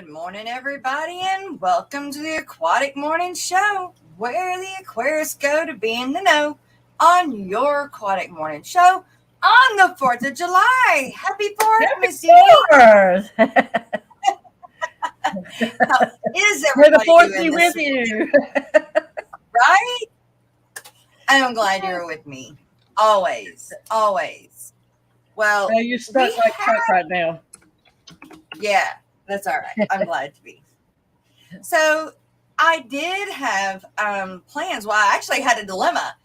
Good morning, everybody, and welcome to the Aquatic Morning Show, where the Aquarius go to be in the know on your Aquatic Morning Show on the 4th of July. Happy 4th, Miss Edie. How is May the everybody fourth doing be this with you. right? I'm glad you're with me. Always, always. Well, Now you're stuck like Chuck right now. Yeah, that's all right. I'm glad to be. So I did have plans. Well, I actually had a dilemma,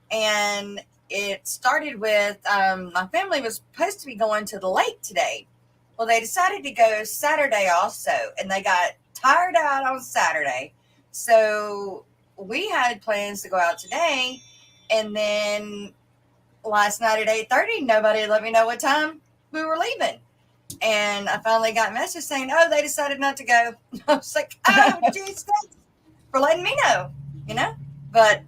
and it started with my family was supposed to be going to the lake today. Well, they decided to go Saturday also, and they got tired out on Saturday. So we had plans to go out today, and then last night at 8:30, nobody let me know what time we were leaving. And I finally got a message saying, "Oh, they decided not to go." I was like, "Oh, geez, thanks for letting me know," you know. But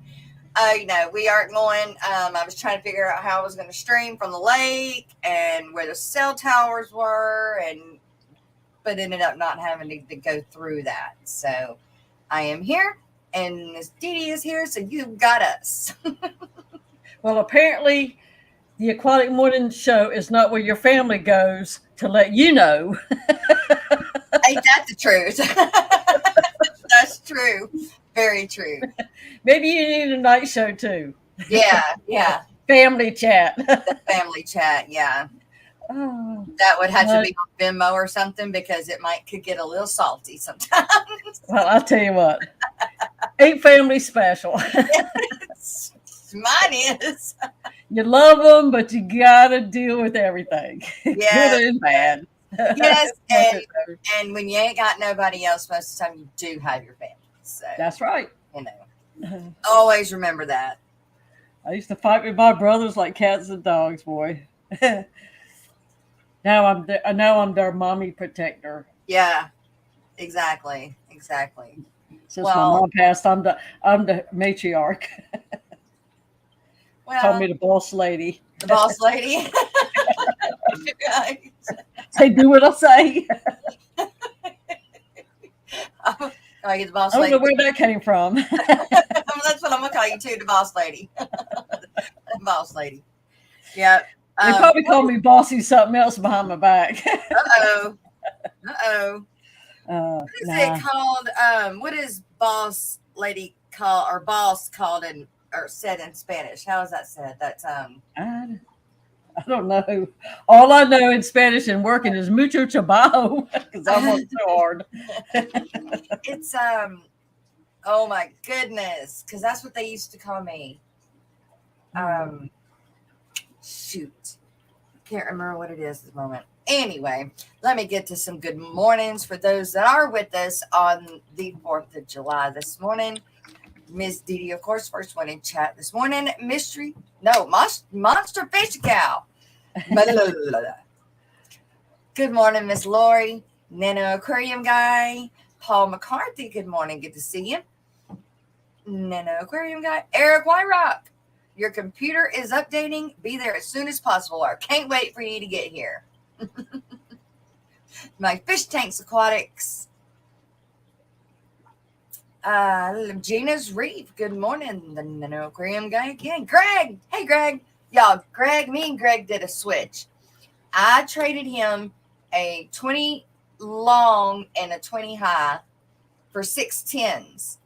we aren't going. I was trying to figure out how I was going to stream from the lake and where the cell towers were, but ended up not having to go through that. So I am here, and Miss Dee Dee is here. So you've got us. Well, apparently, the Aquatic Morning Show is not where your family goes to let you know. Ain't that the truth? That's true. Very true. Maybe you need a night show too. Yeah. Family chat. The family chat, yeah. Oh, That would have to be on Venmo or something because it could get a little salty sometimes. well, I'll tell you what. Ain't family special. Mine is. You love them, but you gotta deal with everything, Yes. good and bad. Yes, and when you ain't got nobody else, most of the time you do have your family. So That's right. Always remember that. I used to fight with my brothers like cats and dogs, boy. Now I'm their mommy protector. Yeah, exactly. Since my mom passed, I'm the matriarch. Well, Call me the boss lady. The boss lady. Right. Say, do what I say. I get the boss I don't lady. know where that came from. That's what I'm gonna call you too, the boss lady. The boss lady. Yeah. They probably call me bossy something else behind my back. Uh-oh. What is Nah. it called? What is boss lady called or boss called or said in Spanish? How is that said? That's I don't know. All I know in Spanish and working is mucho trabajo because I work so hard. It's oh my goodness, because that's what they used to call me. Shoot. Can't remember what it is at the moment. Anyway, let me get to some good mornings for those that are with us on the 4th of July this morning. Miss Dee Dee, of course, first one in chat this morning. Monster Fish Cow. Good morning, Miss Lori. Nano Aquarium Guy. Paul McCarthy, good morning. Good to see you. Nano Aquarium Guy. Eric Wyrock. Your computer is updating. Be there as soon as possible. I can't wait for you to get here. My Fish Tanks Aquatics. Gina's Reef. Good morning. The Nano Aquarium Guy again. Greg. Hey, Greg. Y'all, me and Greg did a switch. I traded him a 20 long and a 20 high for 6 10s.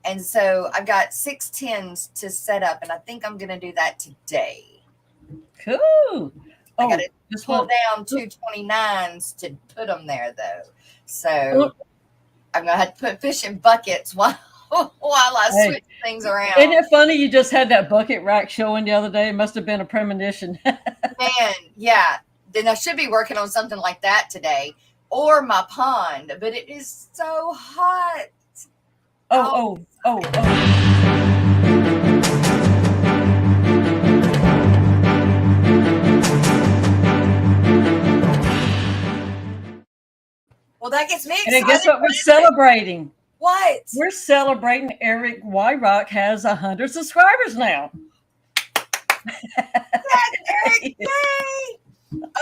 And so I've got 6 10s to set up, and I think I'm going to do that today. Cool. I got to pull down 2 29s to put them there, though. So I'm going to have to put fish in buckets while I switch things around. Isn't it funny you just had that bucket rack showing the other day? It must have been a premonition. Man, yeah. Then I should be working on something like that today. Or my pond, but it is so hot. Oh. Well, that gets me excited. And guess what we're celebrating? What? We're celebrating Eric Wyrock has 100 subscribers now. Eric, yay!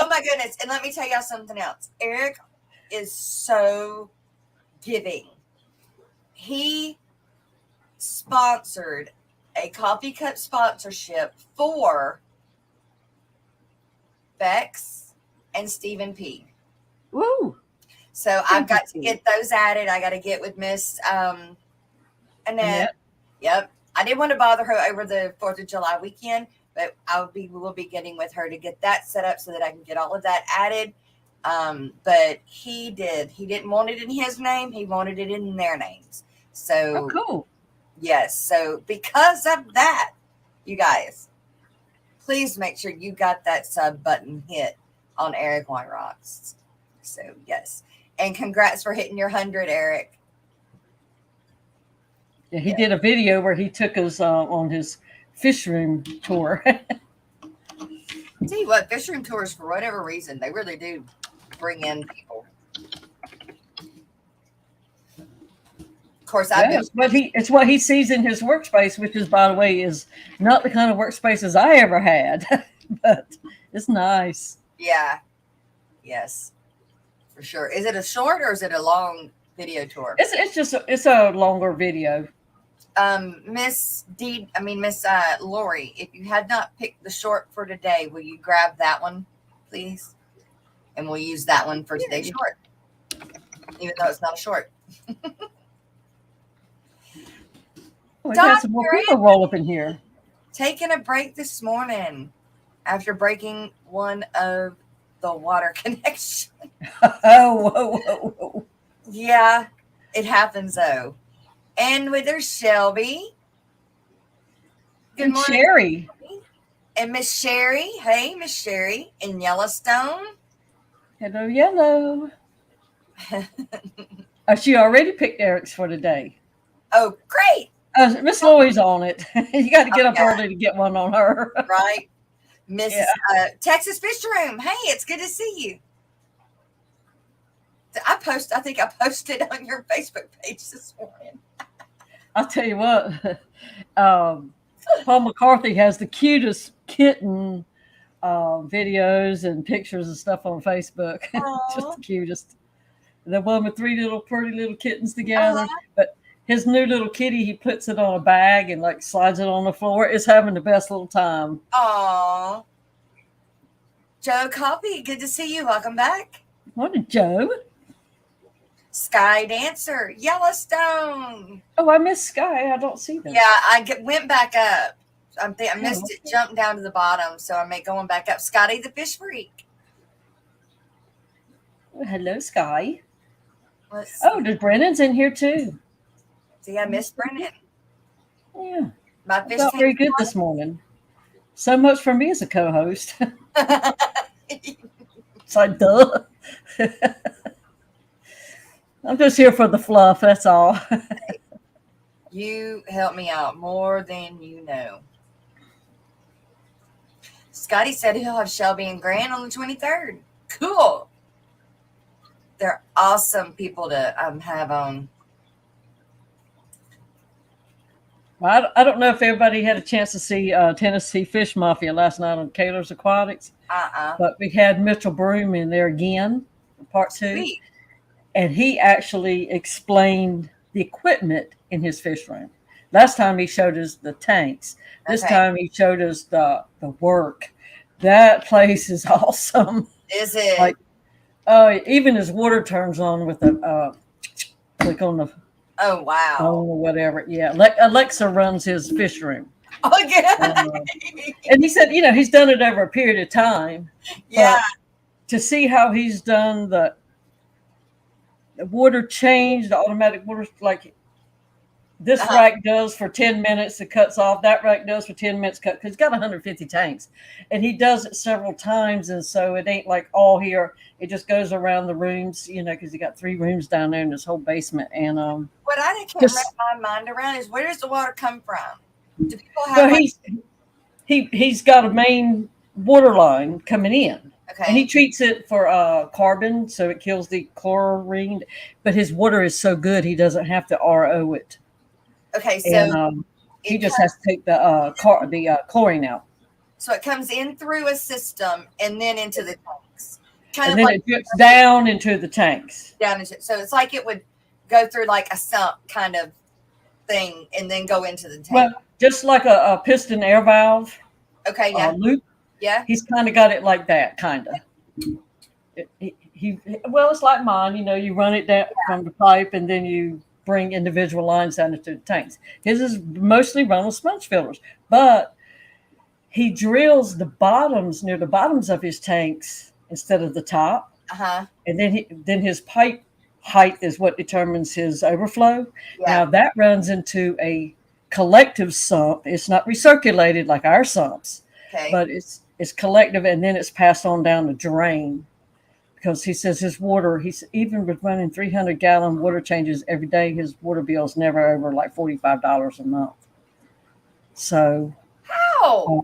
Oh my goodness. And let me tell y'all something else. Eric is so giving. He sponsored a coffee cup sponsorship for Bex and Stephen P. Woo! So I've got to get those added. I got to get with Miss Annette. Yep. I didn't want to bother her over the 4th of July weekend, but we'll be getting with her to get that set up so that I can get all of that added. But he didn't want it in his name. He wanted it in their names. So cool. Yes. So because of that, you guys, please make sure you got that sub button hit on Eric Weinrocks. So yes. And congrats for hitting your 100, Eric. Yeah, he did a video where he took us on his fish room tour. Tell you what, fish room tours, for whatever reason, they really do bring in people. Of course, it's what he sees in his workspace, which is, by the way, is not the kind of workspaces I ever had, but it's nice. Yeah. Yes. For sure. Is it a short or is it a long video tour? It's a longer video. Miss Lori, if you had not picked the short for today, will you grab that one, please? And we'll use that one for today's short, even though it's not a short. We got some more people roll up in here. Taking a break this morning after breaking one of the water connections. Whoa. Yeah, it happens though. And with her Shelby. Good morning, Sherry. And Miss Sherry. Hey, Miss Sherry in Yellowstone. Hello, Yellow. She already picked Eric's for today. Oh, great. Miss Lois on it. You got to get up early to get one on her. Right. Miss Texas Fish Room. Hey, it's good to see you. I think I posted on your Facebook page this morning. I'll tell you what. Paul McCarthy has the cutest kitten videos and pictures and stuff on Facebook. Just the cutest. The one with 3 little pretty little kittens together. But his new little kitty, he puts it on a bag and like slides it on the floor. Is having the best little time. Aw. Joe Coffee, good to see you. Welcome back. Morning, Joe. Sky Dancer, Yellowstone. Oh, I missed Sky. I don't see that. Yeah, I went back up. I missed it. Jumped down to the bottom, so I'm going back up. Scotty the Fish Freak. Well, hello, Sky. There's Brennan's in here too. See, I missed Brennan. Yeah. My fish felt very good this morning. So much for me as a co-host. It's like, duh. I'm just here for the fluff, that's all. You help me out more than you know. Scotty said he'll have Shelby and Grant on the 23rd. Cool. They're awesome people to have on. Well, I don't know if everybody had a chance to see Tennessee Fish Mafia last night on Kaler's Aquatics. But we had Mitchell Broom in there again, part 2. Sweet. And he actually explained the equipment in his fish room. Last time he showed us the tanks. This time he showed us the work. That place is awesome. Is it? Like, even his water turns on with a click on the phone or whatever. Yeah, Alexa runs his fish room. Oh, good. And he said, he's done it over a period of time. Yeah. But to see how he's done the water change, the automatic water, like this rack does for 10 minutes, it cuts off. That rack does for 10 minutes, because he's got 150 tanks. And he does it several times. And so it ain't like all here. It just goes around the rooms, because he got 3 rooms down there in this whole basement. And what I can't wrap my mind around is, where does the water come from? Do people have he's got a main water line coming in. Okay. And he treats it for carbon, so it kills the chlorine. But his water is so good, he doesn't have to RO it. Okay, so and, he just has to take the chlorine out. So it comes in through a system and then into the tanks. And then it drips down into the tanks. So it's like it would go through like a sump kind of thing and then go into the tank? Well, just like a piston air valve Okay, yeah. loop. Yeah. He's kind of got it like that, kind of. Well, it's like mine. You run it down from the pipe, and then you bring individual lines down into the tanks. His is mostly run on sponge filters, but he drills the bottoms near the bottoms of his tanks instead of the top. And then his pipe height is what determines his overflow. Yeah. Now that runs into a collective sump. It's not recirculated like our sumps, but it's collective, and then it's passed on down the drain. Because he says his water, he's even with running 300-gallon water changes every day, his water bill's never over like $45 a month. So, how?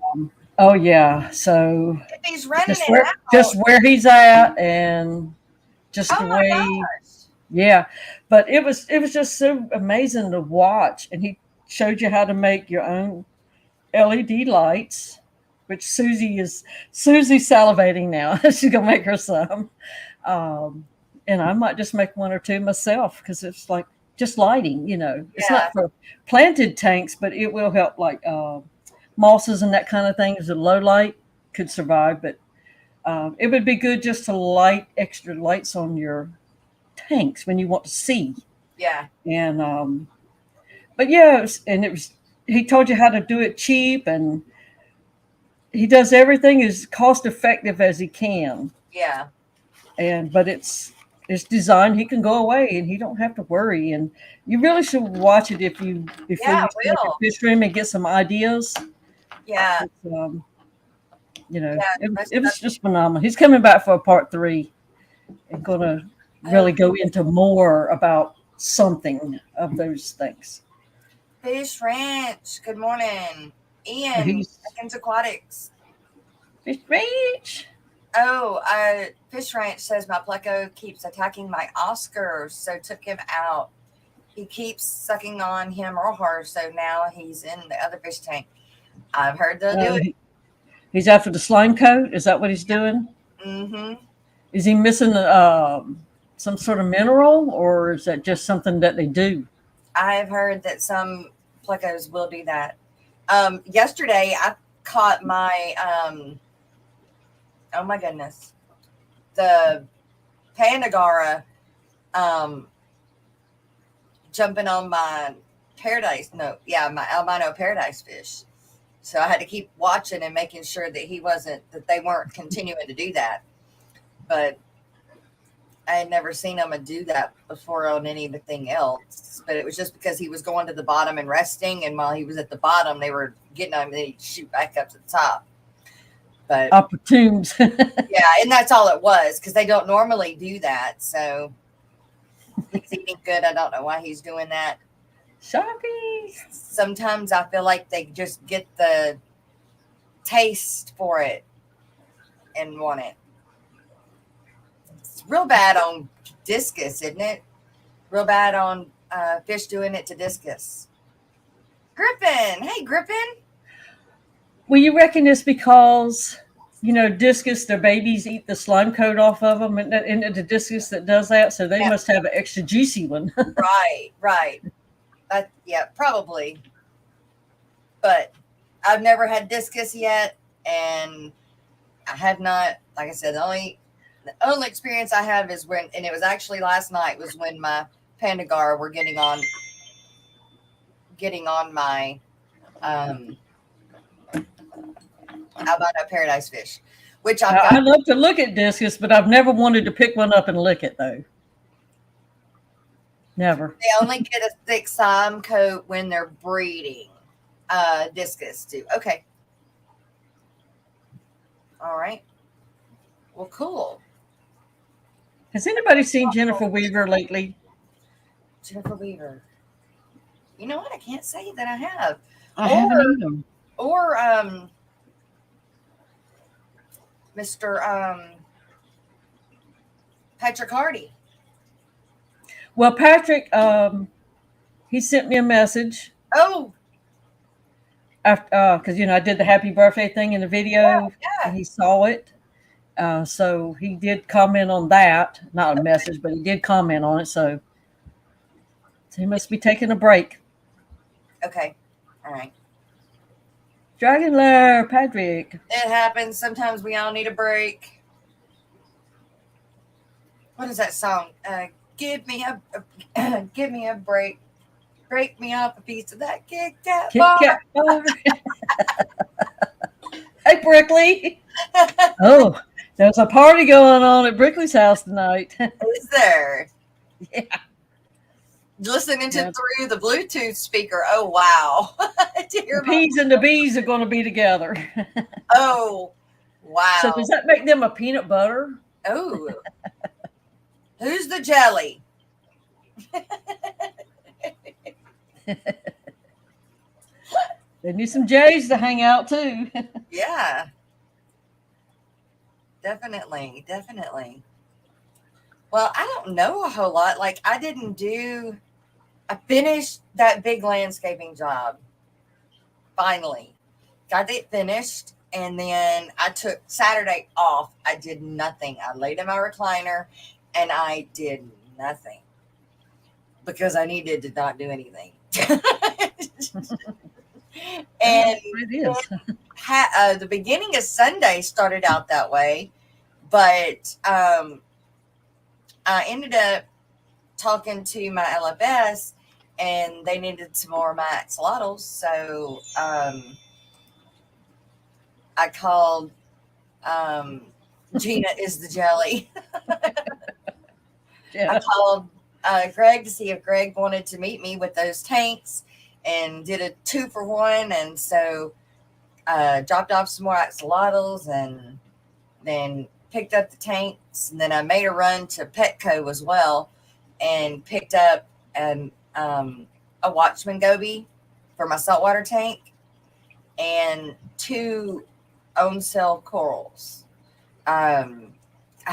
Oh yeah. So if he's running just where he's at, and just the way. Yeah, but it was just so amazing to watch, and he showed you how to make your own LED lights. Which Susie's salivating now. She's gonna make her some, and I might just make one or two myself because it's like just lighting. It's not for planted tanks, but it will help like mosses and that kind of thing. As a low light could survive, but it would be good just to light extra lights on your tanks when you want to see. Yeah. And but yeah, he told you how to do it cheap, and he does everything as cost effective as he can. Yeah. But it's designed. He can go away and he don't have to worry. And you really should watch it before you start your fish stream and get some ideas. Yeah. It was just phenomenal. He's coming back for a part 3 and going to really go into more about something of those things. Fish Ranch. Good morning. Ian, Seconds Aquatics. Fish Ranch. Fish Ranch says my pleco keeps attacking my Oscar, so took him out. He keeps sucking on him or her, so now he's in the other fish tank. I've heard they'll do it. He's after the slime coat. Is that what he's doing? Mm-hmm. Is he missing some sort of mineral, or is that just something that they do? I've heard that some plecos will do that. Yesterday I caught my oh my goodness, the Pandagara jumping on my my albino paradise fish. So I had to keep watching and making sure that they weren't continuing to do that. But I had never seen him do that before on anything else. But it was just because he was going to the bottom and resting, and while he was at the bottom, they were getting him and he'd shoot back up to the top. But opportunes. Yeah, and that's all it was, because they don't normally do that. So he's eating good. I don't know why he's doing that. Sharpie. Sometimes I feel like they just get the taste for it and want it. It's real bad on discus, isn't it? Real bad on fish doing it to discus. Griffin. Hey, Griffin. Well, you reckon it's because, discus, their babies eat the slime coat off of them, and the discus that does that, so they must have an extra juicy one. Right. Probably. But I've never had discus yet, and I have not. Like I said, the only experience I have is and it was actually last night, was when my Pandagar were getting on my albino paradise fish, which I love to look at discus, but I've never wanted to pick one up and lick it though. Never. They only get a thick slime coat when they're breeding. Discus too. Okay. All right. Well, cool. Has anybody seen Jennifer Weaver lately? Jennifer Weaver. You know what? I can't say that I have. I haven't either. Or Mr. Patrick Hardy. Well, Patrick, he sent me a message. Oh. After, because I did the happy birthday thing in the video, and he saw it. So he did comment on that. Not a message, but he did comment on it. So He must be taking a break. Okay. All right. Dragon Lair, Patrick. It happens. Sometimes we all need a break. What is that song? Give me give me a break. Break me off a piece of that Kit Kat Kit bar. Kat bar. Hey, Brickley. Oh, there's a party going on at Brickley's house tonight. Is there? Yeah. Listening to Yeah. through the Bluetooth speaker. Oh, wow. The peas and the bees are going to be together. Oh, wow. So does that make them a peanut butter? Oh. Who's the jelly? They need some J's to hang out too. Yeah. Definitely. Definitely. Well, I don't know a whole lot. Like, I finished that big landscaping job. Finally. Got it finished. And then I took Saturday off. I did nothing. I laid in my recliner and I did nothing because I needed to not do anything. And It is. the beginning of Sunday started out that way, but I ended up talking to my LFS and they needed some more of my axolotls. So I called Gina is the jelly. Yeah. I called Greg to see if Greg wanted to meet me with those tanks and did a 2-for-1. And so dropped off some more axolotls and then picked up the tanks. And then I made a run to Petco as well and picked up a Watchman goby for my saltwater tank and 2 own cell corals. I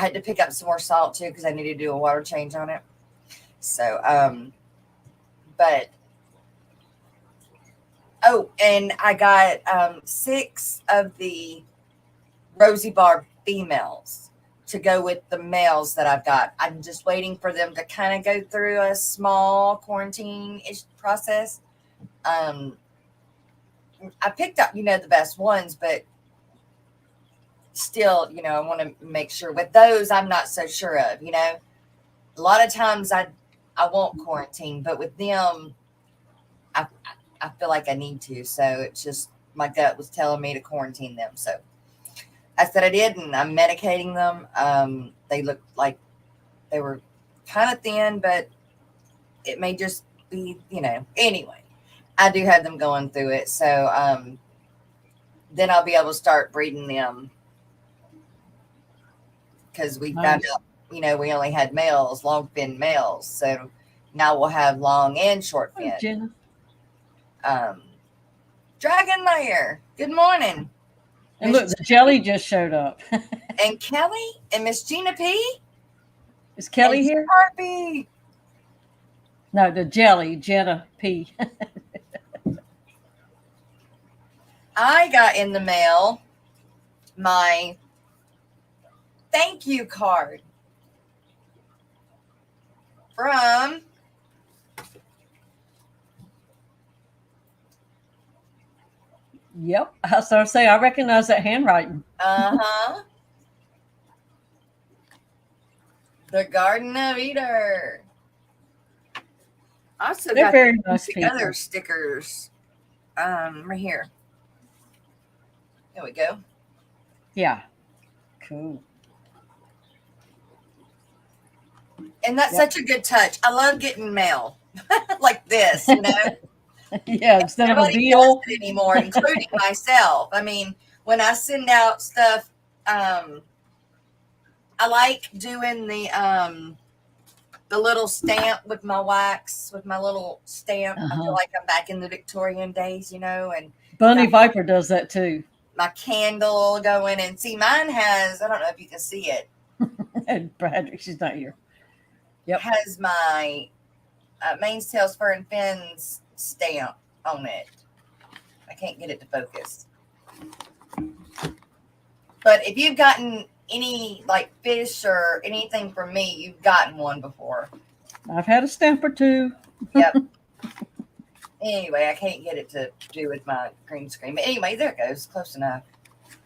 had to pick up some more salt too because I needed to do a water change on it. So, and I got 6 of the rosy barb females to go with the males that I've got. I'm just waiting for them to kind of go through a small quarantine-ish process. I picked up, the best ones, but still, I want to make sure with those I'm not so sure of, a lot of times I won't quarantine, but with them I feel like I need to. So it's just my gut was telling me to quarantine them. So I said I did, and I'm medicating them. They looked like they were kind of thin, but it may just be, anyway, I do have them going through it. So then I'll be able to start breeding them. Because we found out, we only had males, long fin males. So now we'll have long and short fin. Jenna. Dragon Lair, good morning. And look, the jelly just showed up. And Kelly and Miss Gina P. Is Kelly here? Harvey. No, the jelly, Jenna P. I got in the mail my thank you card from Yep. I was going to say, I recognize that handwriting. The Garden of Eder. Also They're got very nice the people. other stickers right here. There we go. Yeah. Cool. And that's such a good touch. I love getting mail like this, Yeah, instead of a Nobody bill. does it anymore, including myself. I mean, when I send out stuff, I like doing the little stamp with my wax, with my little stamp. I feel like I'm back in the Victorian days, and Bunny Viper does that too. My candle going, and see, mine has, I don't know if you can see it. And Patrick, she's not here. Yep. Has my Main's Tails Fur and Fins stamp on it. I can't get it to focus. But if you've gotten any like fish or anything from me, you've gotten one before. I've had a stamp or two. Yep. Anyway, I can't get it to do with my green screen. But anyway, there it goes. Close enough.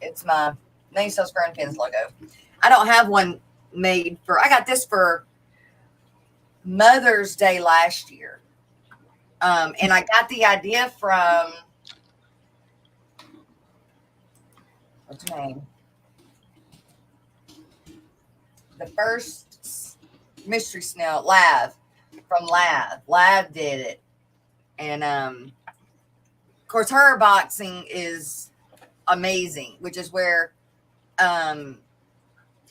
It's my Name Sales Fern Pins logo. I don't have one made for, I got this for Mother's Day last year. And I got the idea from, what's her name? The first mystery snail, Lav, from Lav. Lav did it. And of course, her boxing is amazing, which is where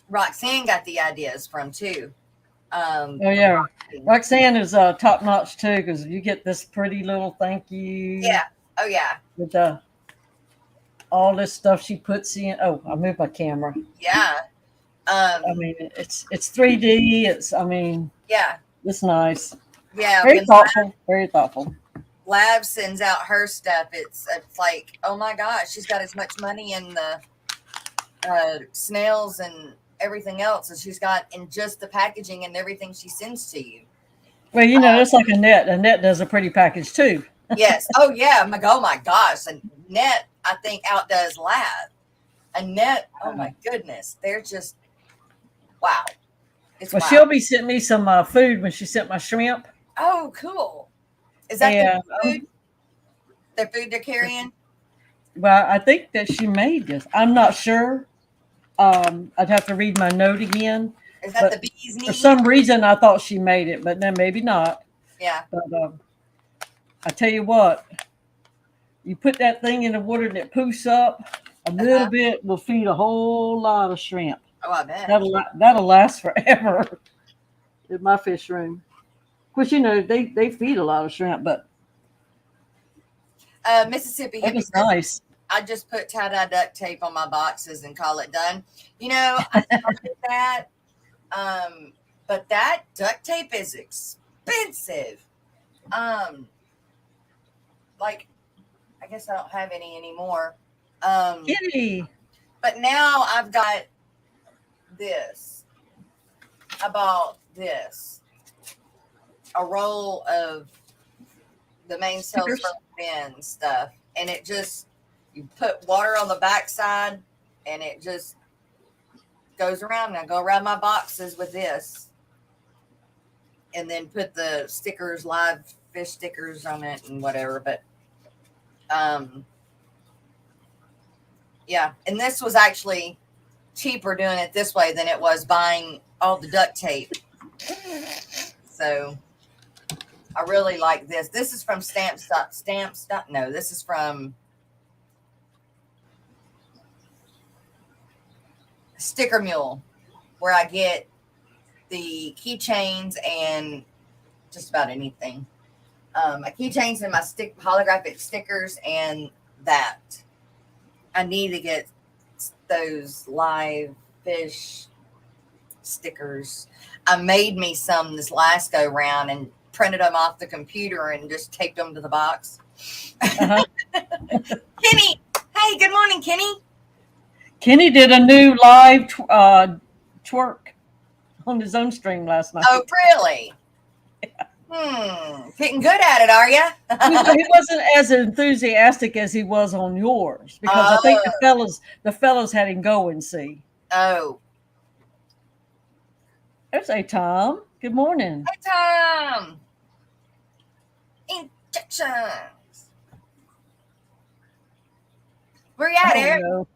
Roxanne got the ideas from too. Oh yeah, Roxanne is top notch too, because you get this pretty little thank you. Yeah. Oh yeah. With all this stuff she puts in. Oh, I moved my camera. Yeah. I mean, it's 3D. Yeah. It's nice. Yeah. Very thoughtful. Very thoughtful. Lab sends out her stuff. It's like, oh my gosh, she's got as much money in the snails and everything else as she's got in just the packaging and everything she sends to you. Well, it's like a net. A net does a pretty package too. Yes. Oh yeah. Oh my gosh. And Net, I think, outdoes Lab. And Net, oh my goodness, they're just wow. Well, she'll be sending me some food when she sent my shrimp. Oh, cool. Is that their food? Their food they're carrying? Well, I think that she made this. I'm not sure. I'd have to read my note again. Is that the bee's knee? For some reason, I thought she made it, but then maybe not. Yeah. But I tell you what, you put that thing in the water and it poofs up, a little bit will feed a whole lot of shrimp. Oh, I bet. That'll last forever in my fish room. Of course, they feed a lot of shrimp, but Mississippi. It was nice. I just put tie-dye duct tape on my boxes and call it done. I started that. But that duct tape is expensive. Like, I guess I don't have any anymore. Kitty. But now I've got this. I bought this. A roll of the main sales bin stuff. And it just, you put water on the backside and it just goes around. And I go around my boxes with this. And then put the stickers, live fish stickers on it and whatever. But, yeah. And this was actually cheaper doing it this way than it was buying all the duct tape. So I really like this. This is from Stamps. No, this is from Sticker Mule, where I get the keychains and just about anything. My keychains and my holographic stickers, and that. I need to get those live fish stickers. I made me some this last go round and printed them off the computer and just taped them to the box. Kenny, hey, good morning, Kenny. Kenny did a new live twerk on his own stream last night. Oh, really? Getting good at it, are you? He wasn't as enthusiastic as he was on yours, because I think the fellows had him go and see. Oh. There's a Tom. Good morning. Hey, Tom. Injections. Where you at, Eric?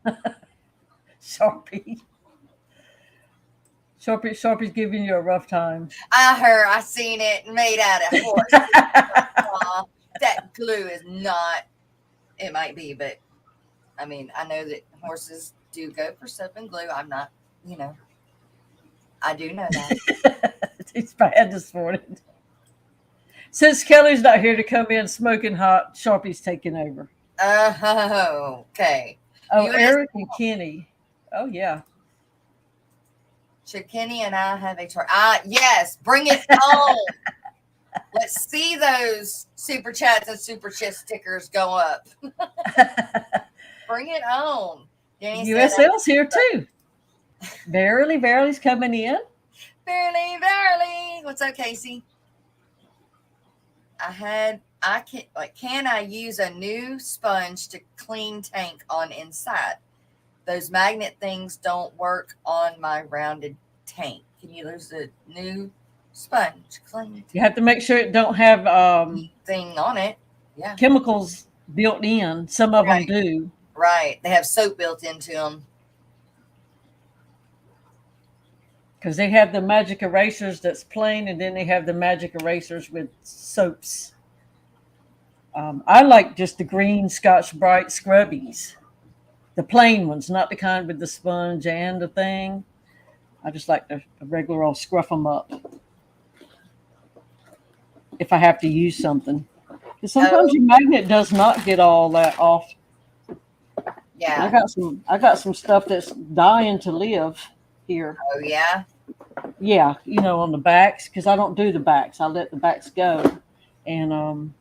Sharpie's giving you a rough time. I seen it made out of horse. That glue is not, it might be, but I mean, I know that horses do go for soap and glue. I'm not, I do know that. It's bad this morning. Since Kelly's not here to come in smoking hot, Sharpie's taking over. Oh, okay. Oh, Eric and Kenny. Oh, yeah. Should Kenny and I have a tour? Yes, bring it on. Let's see those super chats and super chat stickers go up. Bring it on. USL's here too. Verily's coming in. Verily. What's up, Casey? can I use a new sponge to clean tank on inside? Those magnet things don't work on my rounded tank. Can you use a new sponge clean You have to make sure it don't have thing on it? Yeah. chemicals built in. Some of them Right. do. Right. They have soap built into them. Because they have the magic erasers that's plain, and then they have the magic erasers with soaps. I like just the green Scotch Brite scrubbies, the plain ones, not the kind with the sponge and the thing. I just like the regular old scruff them up if I have to use something. Because sometimes Oh, your magnet does not get all that off. yeah. I got some stuff that's dying to live here. Oh, yeah. Yeah, on the backs, because I don't do the backs. I let the backs go. And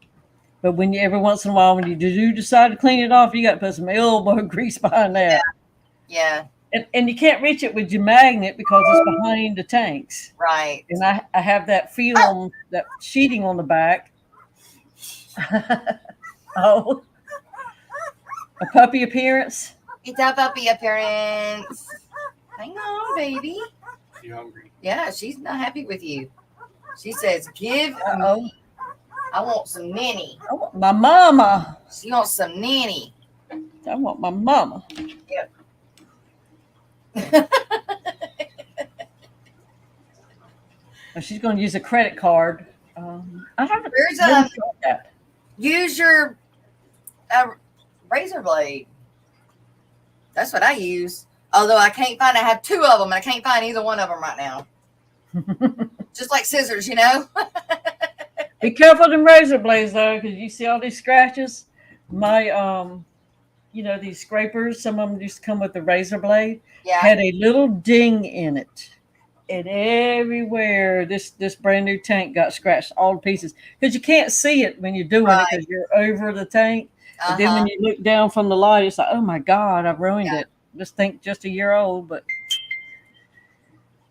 but when you every once in a while when you do decide to clean it off, you got to put some elbow grease behind that. Yeah. And you can't reach it with your magnet because it's behind the tanks. Right. And I have that film, that sheeting on the back. Oh, a puppy appearance. It's a puppy appearance. Hang on, baby. You hungry? Yeah, she's not happy with you. She says, give Uh-oh. me. I want some ninny. I want my mama. She wants some ninny. I want my mama. Yep. She's going to use a credit card. I haven't Where's really tried that. use your razor blade. That's what I use. Although I can't find, I have two of them and I can't find either one of them right now. Just like scissors, Be careful with them razor blades though, because you see all these scratches. My these scrapers, some of them used to come with the razor blade, Yeah. had a little ding in it. And everywhere this brand new tank got scratched all to pieces. Because you can't see it when you're doing it because you're over the tank. And then when you look down from the light, it's like, oh my God, I've ruined it. This thing just a year old, but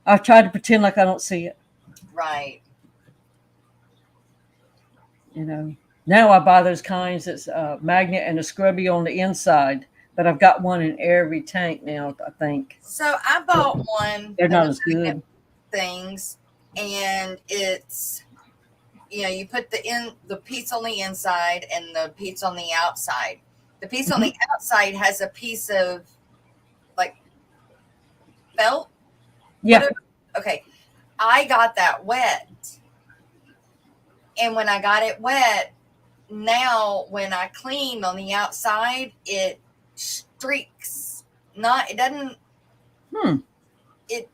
I've tried to pretend like I don't see it. Right. Now I buy those kinds that's magnet and a scrubby on the inside, but I've got one in every tank now, I think. So I bought one. They're not as good. Things, and it's you put the piece on the inside and the piece on the outside. The piece on the outside has a piece of like felt. Yeah. Whatever. Okay. I got that wet. And when I got it wet, now when I clean on the outside, it streaks. It doesn't. It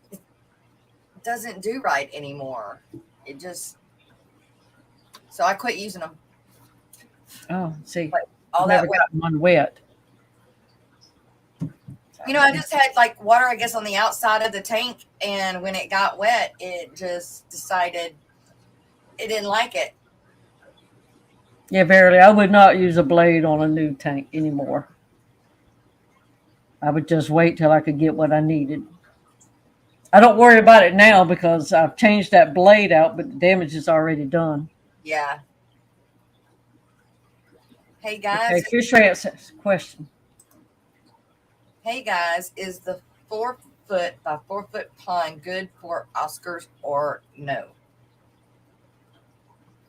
doesn't do right anymore. It just. So I quit using them. Oh, see. All I've never that wet. gotten one wet. I just had like water, I guess, on the outside of the tank. And when it got wet, it just decided it didn't like it. Yeah, verily, I would not use a blade on a new tank anymore. I would just wait till I could get what I needed. I don't worry about it now because I've changed that blade out, but the damage is already done. Yeah. Hey, guys. Okay, Fisher asks question. Hey, guys. Is the 4 foot by 4 foot pond good for Oscars or no?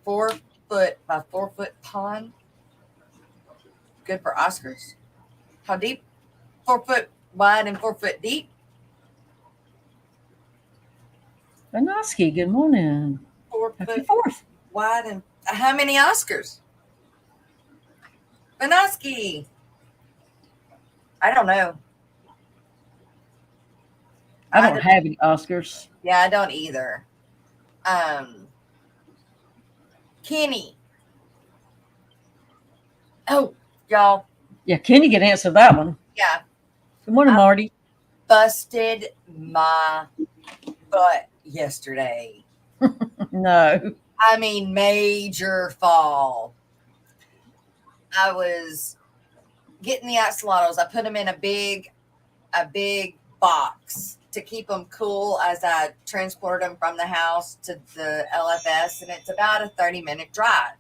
4 foot by 4 foot pond? Good for Oscars? How deep? 4 foot wide and 4 foot deep? Banoski, good morning. 4 Happy foot 4th. wide and how many Oscars? Banoski. I don't know. I don't have any Oscars. Yeah, I don't either. Kenny. Oh, y'all. Yeah, Kenny can answer that one. Yeah. Good morning, Marty. Busted my butt yesterday. No. I mean, major fall. I was getting the axolotls. I put them in a big box to keep them cool as I transported them from the house to the LFS, and it's about a 30-minute drive.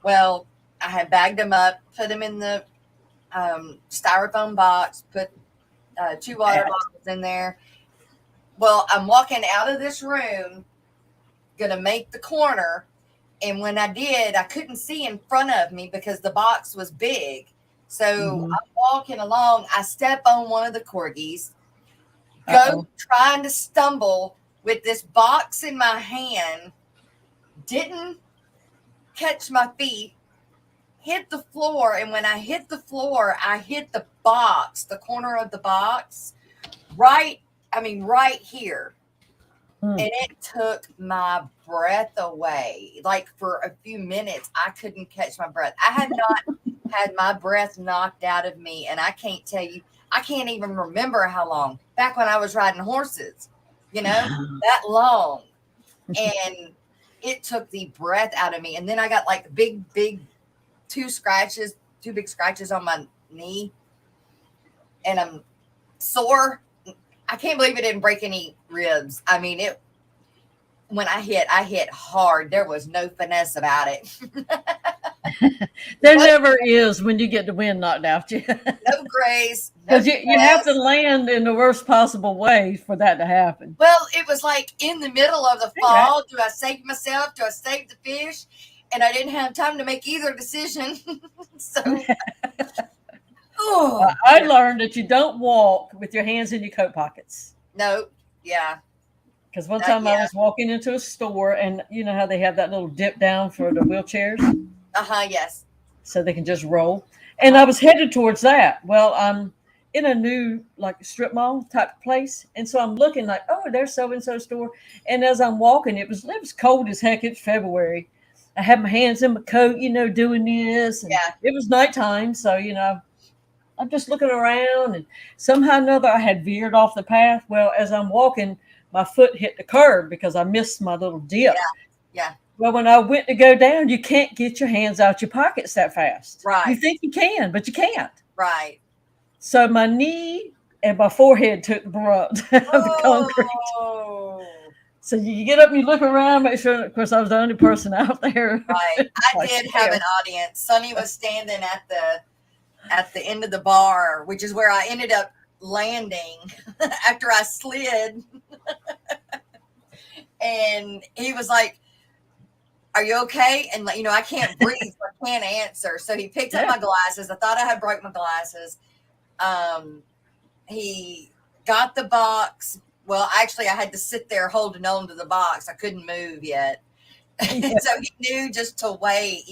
Well, I had bagged them up, put them in the styrofoam box, put 2 water Pat. bottles in there. Well, I'm walking out of this room, gonna make the corner, and when I did, I couldn't see in front of me because the box was big. So Mm-hmm. I'm walking along. I step on one of the corgis, go Uh-oh. trying to stumble with this box in my hand, didn't catch my feet, hit the floor. And when I hit the floor, I hit the box, the corner of the box, right, right here. Mm. And it took my breath away. Like for a few minutes, I couldn't catch my breath. I had not had my breath knocked out of me. And I can't tell you, I can't even remember how long. Back when I was riding horses, that long. And it took the breath out of me. And then I got like big, two big scratches on my knee. And I'm sore. I can't believe it didn't break any ribs. I mean, when I hit hard. There was no finesse about it. There What? never is when you get the wind knocked out you. No grace, no Because you have to finesse. land in the worst possible way for that to happen. Well, it was like in the middle of the All right. fall. Do I save myself? Do I save the fish? And I didn't have time to make either decision. So, oh, I learned that you don't walk with your hands in your coat pockets. no, yeah, Because one time I yeah, was walking into a store, and you know how they have that little dip down for the wheelchairs yes, so they can just roll. And uh-huh, I was headed towards that. Well, I'm in a new like strip mall type place, and so I'm looking like, oh, there's so and so store. And as I'm walking, it was cold as heck. It's February. I had my hands in my coat, doing this, and yeah, it was nighttime, so I'm just looking around, and somehow or another I had veered off the path. Well, as I'm walking, my foot hit the curb because I missed my little dip. yeah, yeah, Well, when I went to go down, you can't get your hands out your pockets that fast. You right, think you can, but you can't. right. So my knee and my forehead took the brunt of the concrete. Oh, So you get up and you look around, make sure. Of course, I was the only person out there. right. I Like, did have damn. an audience. Sonny was standing at the end of the bar, which is where I ended up landing after I slid. And he was like, "Are you okay?" And I can't breathe, so I can't answer. So he picked up Yeah. my glasses. I thought I had broke my glasses. Um, he got the box. Well, actually, I had to sit there holding on to the box. I couldn't move yet. Yeah. So he knew just to wait.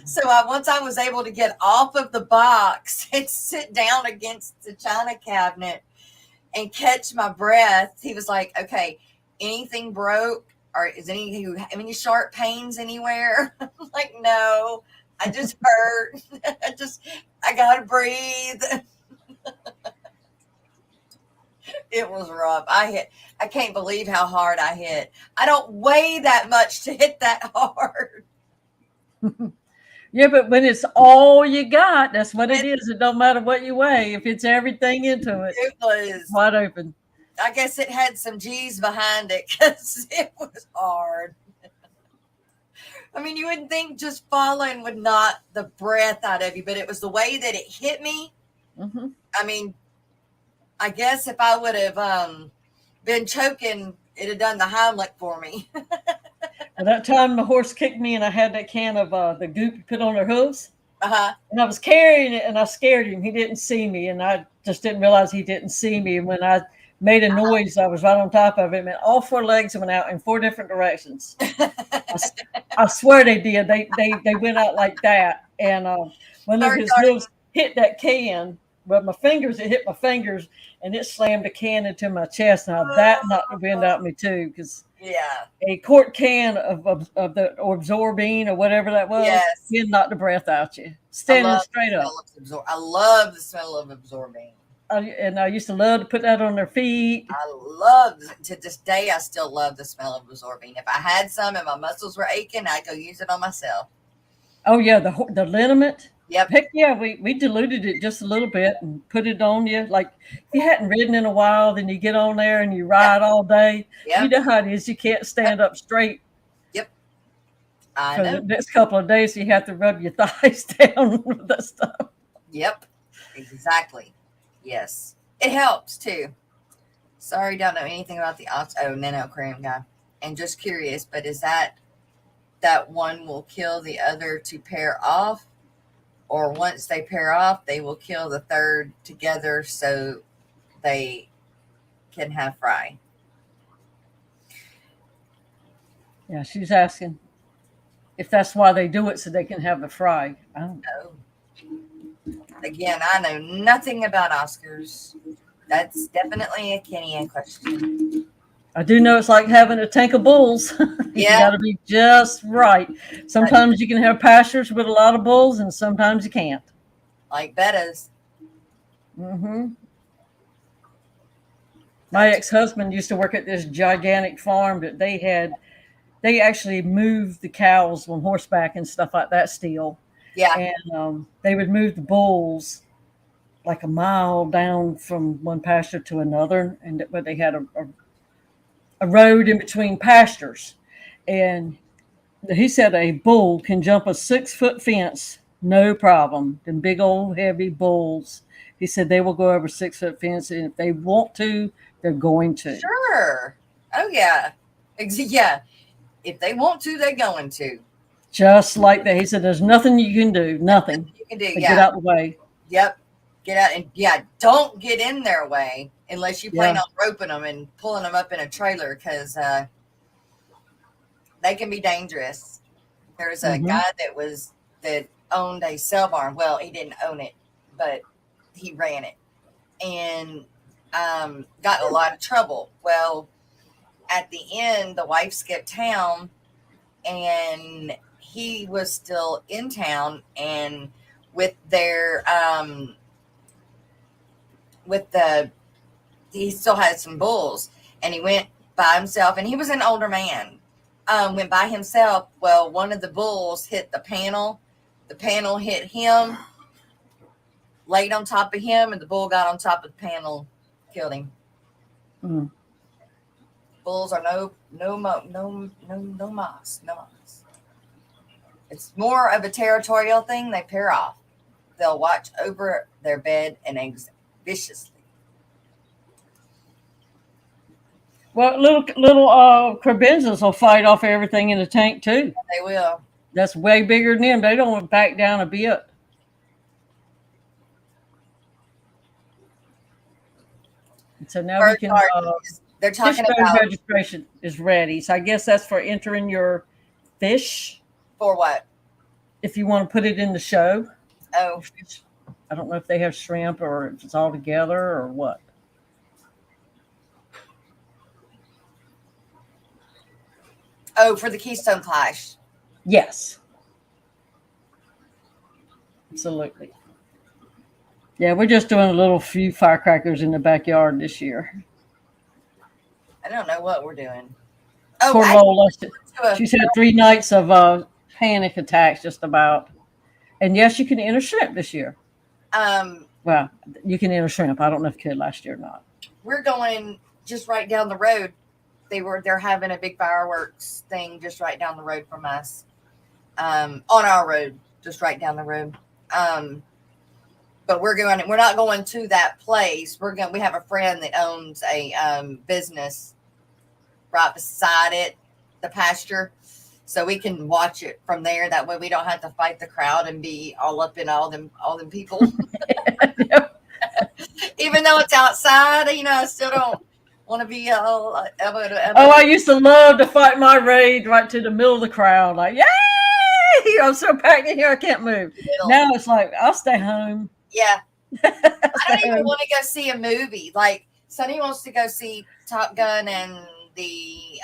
So once I was able to get off of the box and sit down against the china cabinet and catch my breath, he was like, "Okay, anything broke? Or is any sharp pains anywhere?" I'm like, "No, I just hurt. I gotta breathe." It was rough. I can't believe how hard I hit. I don't weigh that much to hit that hard. Yeah, but when it's all you got, that's what it It, is. It don't matter what you weigh. If it's everything into it, it it's was, wide open. I guess it had some G's behind it because it was hard. I mean, you wouldn't think just falling would knock the breath out of you, but it was the way that it hit me. Hmm. I mean, I guess if I would have been choking, it'd have done the Heimlich for me. At that time, the horse kicked me, and I had that can of the goop you put on their hooves, Uh-huh. and I was carrying it, and I scared him. He didn't see me, and I just didn't realize he didn't see me. And when I made a noise, I was right on top of him, and all four legs went out in four different directions. I swear they did. They went out like that, and when Start his garden. hooves hit that can, well, it hit my fingers, and it slammed the can into my chest. Now that knocked the wind out of me too, because Yeah. a quart can of the absorbine or whatever that was, Yes. did knock the breath out you, I standing love the straight up. smell of I love the smell of absorbing. And I used to love to put that on their feet. I love to this day. I still love the smell of absorbing. If I had some and my muscles were aching, I'd go use it on myself. Oh yeah, the liniment. Yep. Heck yeah, we diluted it just a little bit and put it on you. Like if you hadn't ridden in a while, then you get on there and you Yep. ride all day. You Yep. know how it is. You can't Yep. stand up straight. Yep. I For the know. next couple of days, you have to rub your thighs down with that stuff. Yep. Exactly. Yes. It helps too. Sorry, don't know anything about the Nano Aquarium guy. And just curious, but is that one will kill the other to pair off? Or once they pair off, they will kill the third together so they can have fry? Yeah, she's asking if that's why they do it so they can have the fry. I don't know. Oh, again, I know nothing about Oscars. That's definitely a Kenny Ann question. I do know it's like having a tank of bulls. You Yeah, got to be just right. Sometimes you can have pastures with a lot of bulls, and sometimes you can't. like Betta's. Hmm. My That's ex-husband used to work at this gigantic farm that they had. They actually moved the cows on horseback and stuff like that still. yeah, And they would move the bulls like a mile down from one pasture to another. But they had a road in between pastures. And he said a bull can jump a 6-foot fence, no problem. Them big old heavy bulls. He said they will go over 6-foot fence, and if they want to, they're going to. sure. Oh yeah, yeah. If they want to, they're going to. Just like that. He said there's nothing you can do, nothing. You can do. But get Yeah. out the way. Yep. Get out and yeah, don't get in their way unless you plan Yeah. on roping them and pulling them up in a trailer because they can be dangerous. There's a Hmm. guy that owned a cell barn. Well, he didn't own it, but he ran it and got in a lot of trouble. Well, at the end, the wife skipped town and he was still in town and with their with the he still had some bulls and he went by himself and he was an older man, went by himself. Well, one of the bulls hit the panel hit him, laid on top of him, and the bull got on top of the panel, killed him. Mm. Bulls are no moss. It's more of a territorial thing. They pair off. They'll watch over their bed and eggs viciously. Well, little crabenzas will fight off everything in the tank too. They will. That's way bigger than them. They don't back down a bit. So now we Bird can. garden they're Fish talking boat about registration is ready. So I guess that's for entering your fish. for what? If you want to put it in the show. Oh, I don't know if they have shrimp or if it's all together or what. for the Keystone Clash. Yes. Absolutely. Yeah, we're just doing a little few firecrackers in the backyard this year. I don't know what we're doing. Oh, Poor Lola. She's actually, had 3 nights of panic attacks just about. And yes, you can enter shrimp this year. Well, you can enter shrimp. I don't know if you could last year or not. we're going just right down the road. They're having a big fireworks thing just right down the road from us. On our road, just right down the road. But we're not going to that place. We have a friend that owns a business right beside it, the pasture. So we can watch it from there. That way we don't have to fight the crowd and be all up in all them people. Even though it's outside, I still don't want to be all Oh, I used to love to fight my raid right to the middle of the crowd. Like, yay! I'm so packed in here, I can't move. Now it's like, I'll stay home. Yeah. I don't even want to go see a movie. Like, Sonny wants to go see Top Gun and the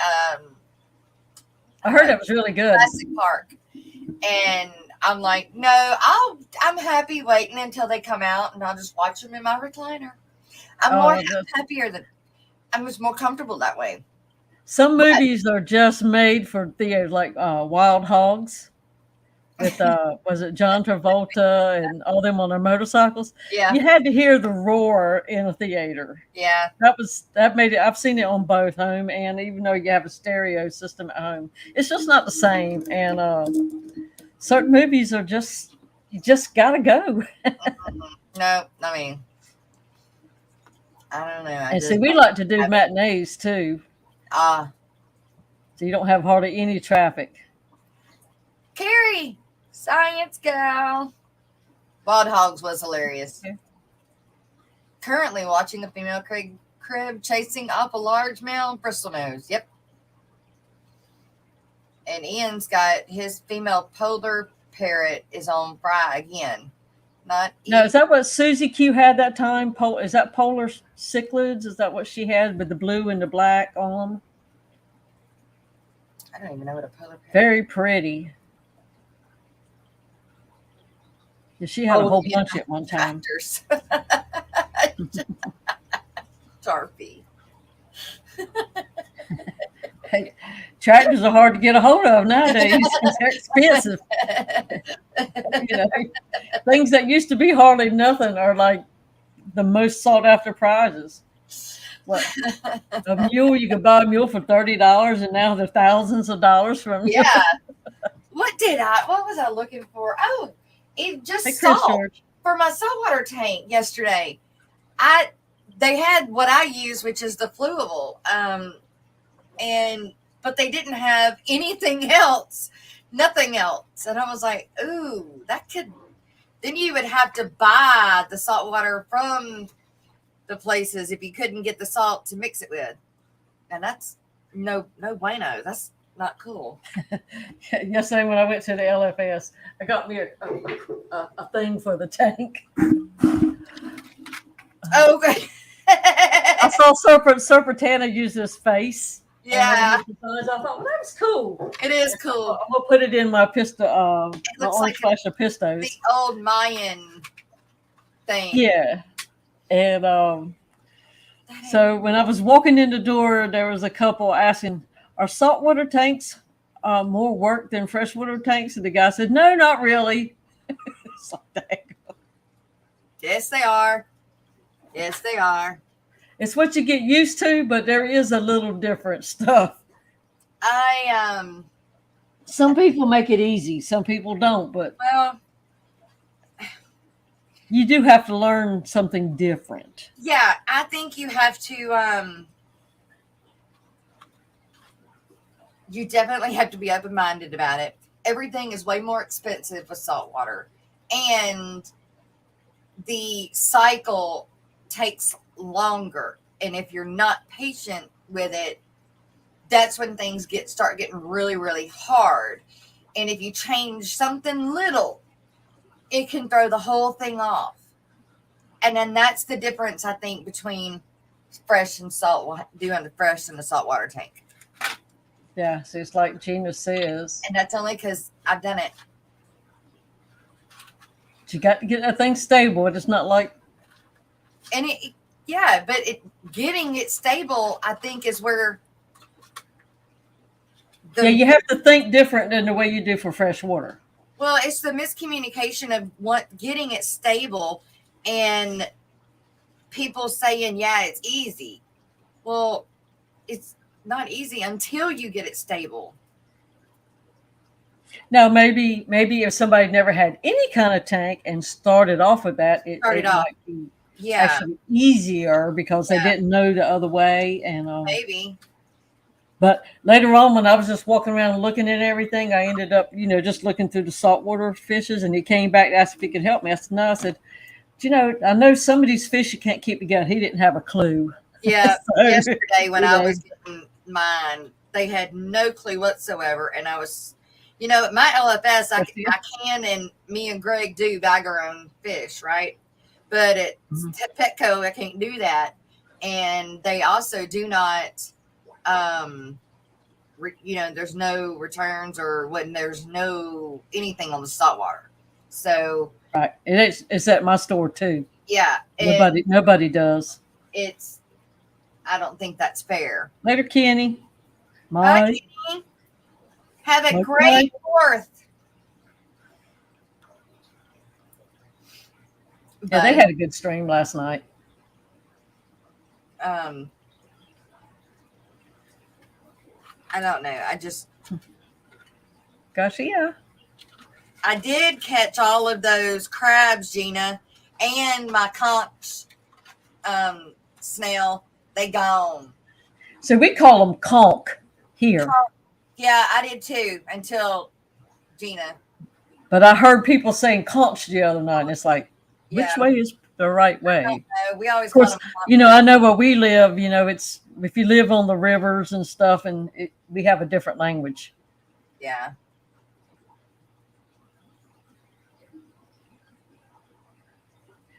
I heard it was really good. Jurassic Park. And I'm like, no, I'm happy waiting until they come out and I'll just watch them in my recliner. I'm just more comfortable that way. Some movies are just made for theaters, like Wild Hogs. with was it John Travolta and all them on their motorcycles? Yeah. You had to hear the roar in a theater. Yeah. That made it. I've seen it on both home and even though you have a stereo system at home, it's just not the same. And certain movies are just you just gotta go. No, I mean, I don't know. And see, we like to do matinees too, Ah, so you don't have hardly any traffic. Carrie, science gal. Wild Hogs was hilarious. Okay. Currently watching a female crib chasing up a large male bristlenose. Yep. And Ian's got his female polar parrot is on fry again. Not No, is that what Susie Q had that time? Is that polar cichlids? Is that what she had with the blue and the black on them? I don't even know what a polar parrot. Very pretty. Yeah, she had a whole bunch at one time. Tarpy. Hey, tractors are hard to get a hold of nowadays. They're expensive. You know, things that used to be hardly nothing are like the most sought after prizes. What a mule, you could buy a mule for $30 and now they're thousands of dollars from Yeah. What was I looking for? Oh, it just salt for my saltwater tank yesterday. They had what I use, which is the Fluable. But they didn't have anything else, nothing else. And I was like, ooh, then you would have to buy the salt water from the places if you couldn't get the salt to mix it with. And that's no bueno. That's not cool. Yesterday when I went to the LFS, I got me a thing for the tank. Okay. I saw Serpentana use this face. Yeah. I thought, well, that's cool. It is cool. I'm gonna put it in my pistol. My orange flash of pistos. The old Mayan thing. Yeah, and so when I was walking in the door, there was a couple asking, "Are saltwater tanks more work than freshwater tanks?" And the guy said, "No, not really." It's like that. Yes, they are. Yes, they are. It's what you get used to, but there is a little different stuff. Some people make it easy, some people don't, but well, you do have to learn something different. Yeah, I think you have to you definitely have to be open-minded about it. Everything is way more expensive with saltwater, and the cycle takes longer. And if you're not patient with it, that's when things start getting really, really hard. And if you change something little, it can throw the whole thing off. And then that's the difference, I think, between fresh and salt, doing the fresh and the saltwater tank. Yeah, so it's like Gina says. And that's only because I've done it. You got to get that thing stable. It's not like. And but getting it stable, I think, is where. You have to think different than the way you do for fresh water. Well, it's the miscommunication of getting it stable and people saying, yeah, it's easy. Well, it's not easy until you get it stable. Now, maybe if somebody never had any kind of tank and started off with that, it might be actually easier because they didn't know the other way. And maybe. But later on, when I was just walking around looking at everything, I ended up, just looking through the saltwater fishes, and he came back and asked if he could help me. I said, no. I said, I know some of these fish you can't keep together. He didn't have a clue. Yeah. Yesterday when I was getting mine, they had no clue whatsoever. And I was, at my LFS, I can, and me and Greg do bag our own fish, right? But at Petco, I can't do that. And they also do not, there's no returns or when there's no anything on the saltwater. So right, it's at my store too. Yeah, nobody does. I don't think that's fair. Later, Kenny. Bye, Kenny. Have a great 4th. Yeah, they But had a good stream last night. I don't know. Gosh, yeah. I did catch all of those crabs, Gina, and my conch snail. They gone. So we call them conch here. Yeah, I did too until Gina. But I heard people saying conch the other night, and it's like, Yeah, which way is the right way? we always Of called course, them I conch. know where we live, it's if you live on the rivers and stuff, and we have a different language. Yeah.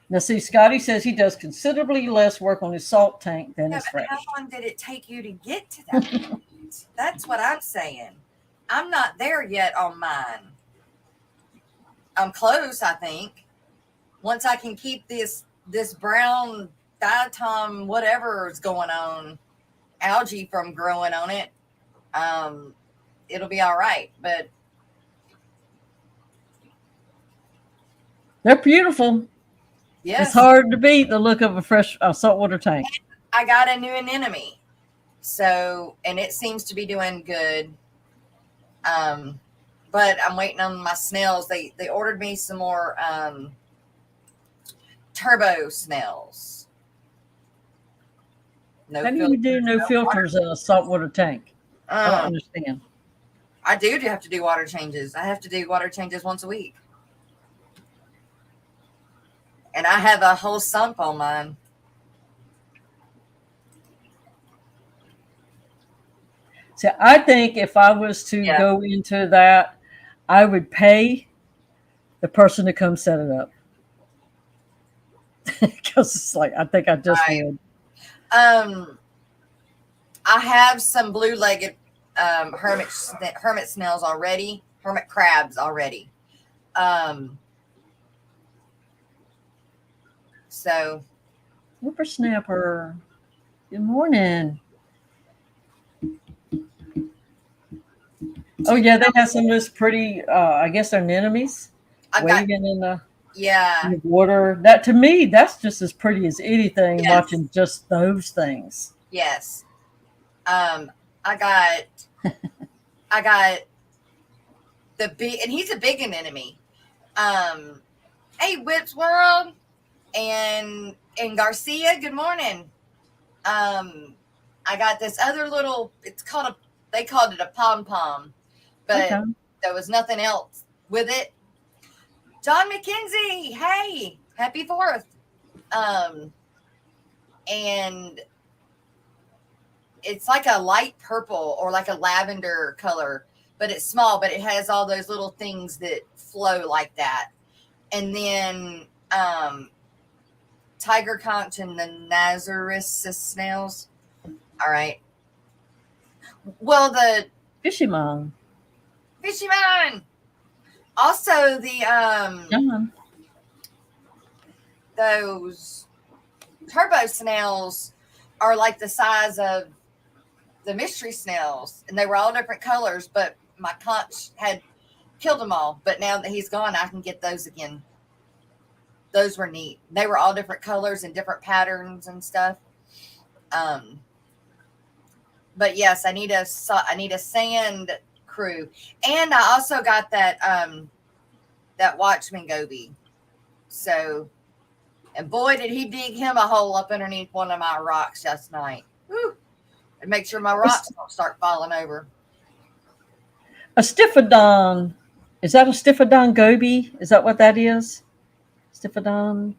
Now, see, Scotty says he does considerably less work on his salt tank than Yeah, his but how fresh. long did it take you to get to that point? That's what I'm saying. I'm not there yet on mine. I'm close, I think. Once I can keep this brown diatom whatever is going on algae from growing on it, it'll be all right. But They're beautiful. It's yes, hard to beat the look of a fresh saltwater tank. I got a new anemone, so and it seems to be doing good. But I'm waiting on my snails. They ordered me some more turbo snails. No How do you filters, do no no water. filters in a saltwater tank? I don't Um, understand. I do have to do water changes. I have to do water changes once a week. And I have a whole sump on mine. So I think if I was to Yeah. go into that, I would pay the person to come set it up. Because it's like, I think I just Right. would. I have some blue-legged hermit snails already, hermit crabs already. So Whippersnapper. Good morning. Oh yeah, they have some of those pretty. I guess they're anemones I've got waving in the yeah, water. That to me, that's just as pretty as anything. yes, Watching just those things. yes. I got the big, and he's a big anemone. Hey, Whips World and Garcia. Good morning. I got this other little. They called it a pom pom, but Okay. there was nothing else with it. John McKenzie, hey, happy 4th. And it's like a light purple or like a lavender color, but it's small, but it has all those little things that flow like that. And then tiger conch and the Nazareth snails. All right. Well, the Fishy mom. fishy man. Also, the John. those turbo snails are like the size of the mystery snails, and they were all different colors. But my conch had killed them all. But now that he's gone, I can get those again. Those were neat. They were all different colors and different patterns and stuff. But yes, I need a sand crew, and I also got that Watchman goby. So, and boy, did he dig him a hole up underneath one of my rocks last night. Woo. And make sure my rocks don't start falling over. A Stiffodon. Is that a Stiffodon goby? Is that what that is? Stiffodon.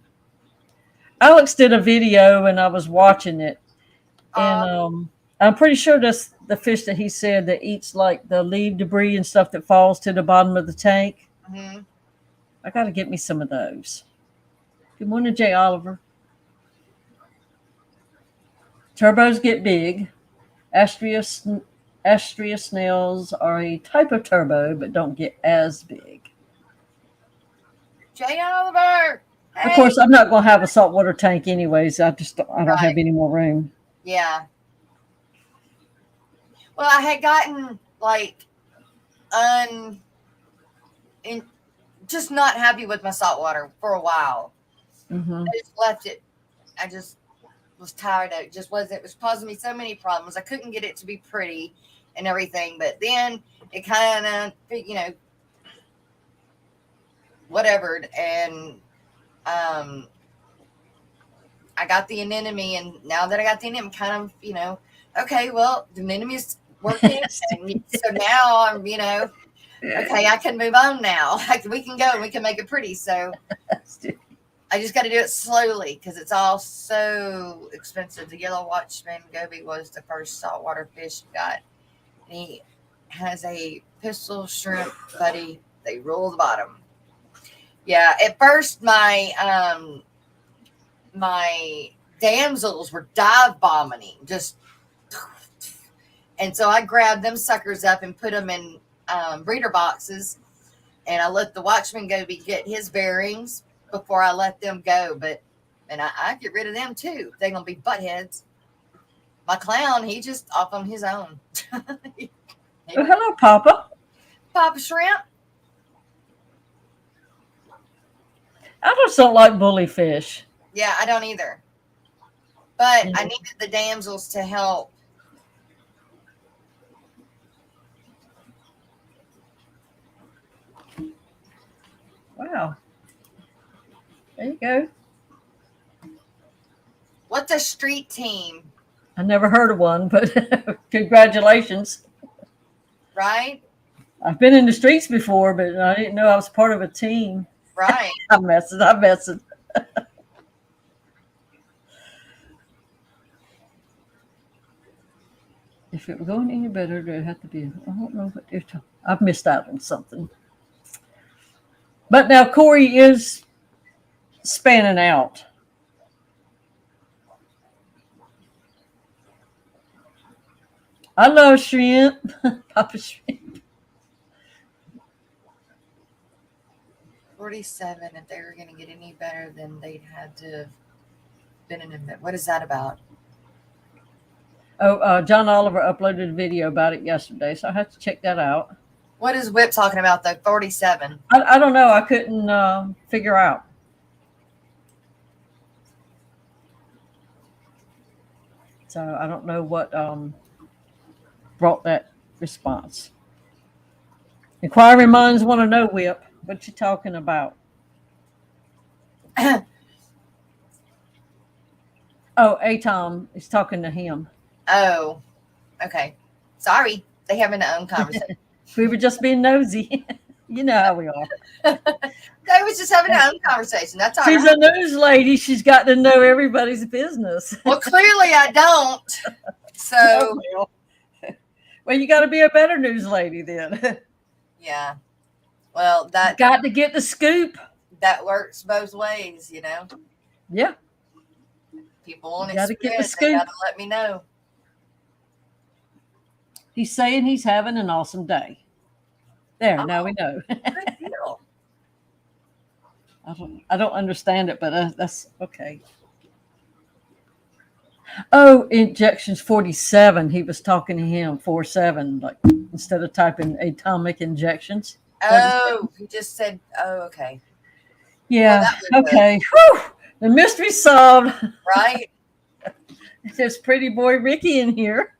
Alex did a video and I was watching it, and I'm pretty sure that's the fish that he said that eats like the leaf debris and stuff that falls to the bottom of the tank. Mm-hmm. I got to get me some of those. Good morning, Jay Oliver. Turbos get big. Astrea snails are a type of turbo, but don't get as big. Jay Oliver. Hey. Of course, I'm not going to have a saltwater tank anyways. I don't have any more room. Yeah. Well, I had gotten like just not happy with my saltwater for a while. Mm-hmm. I just left it. I just was tired of it. Just wasn't. It was causing me so many problems. I couldn't get it to be pretty and everything. But then it kind of, whatever. And I got the anemone, and now that I got the anemone, kind of, okay, well, the anemone's working, and so now I'm, okay, I can move on now. We can go and we can make it pretty. So I just got to do it slowly because it's all so expensive. The yellow watchman goby was the first saltwater fish I got. And he has a pistol shrimp buddy. They roll the bottom. Yeah, at first my damsels were dive bombing, just, and so I grabbed them suckers up and put them in breeder boxes, and I let the watchman goby get his bearings before I let them go. And I get rid of them too. They're gonna be buttheads. My clown, he just off on his own. Oh, hello, Papa. Papa Shrimp. I just don't like bully fish. Yeah, I don't either. But I needed the damsels to help. Wow. There you go. What's a street team? I never heard of one, but congratulations. Right? I've been in the streets before, but I didn't know I was part of a team. Right. I'm messing. If it were going any better, there'd have to be. I don't know what they're talking. I've missed out on something. But now Corey is spanning out. I love shrimp, Papa Shrimp. 47. If they were going to get any better, then they'd had to have been in a. What is that about? Oh, John Oliver uploaded a video about it yesterday, so I have to check that out. What is Whip talking about, though? 47. I don't know. I couldn't figure out. So I don't know what brought that response. Inquiring minds want to know, Whip, what you talking about? Oh, Tom is talking to him. Oh, okay. Sorry. They having their own conversation. We were just being nosy. You know how we are. They was just having their own conversation. That's all She's right. a news lady. She's got to know everybody's business. Well, clearly I don't. So, well, you got to be a better news lady then. yeah. Well, that got to get the scoop. That works both ways, Yeah. People want to get the scoop. They got to let me know. He's saying he's having an awesome day. There, now we know. Good deal. I don't understand it, but that's okay. Oh, injections 47. He was talking to him 47, like instead of typing atomic injections. Oh, he just said, oh, okay. Yeah. Well, okay. Whew, the mystery solved. Right. There's pretty boy Ricky in here.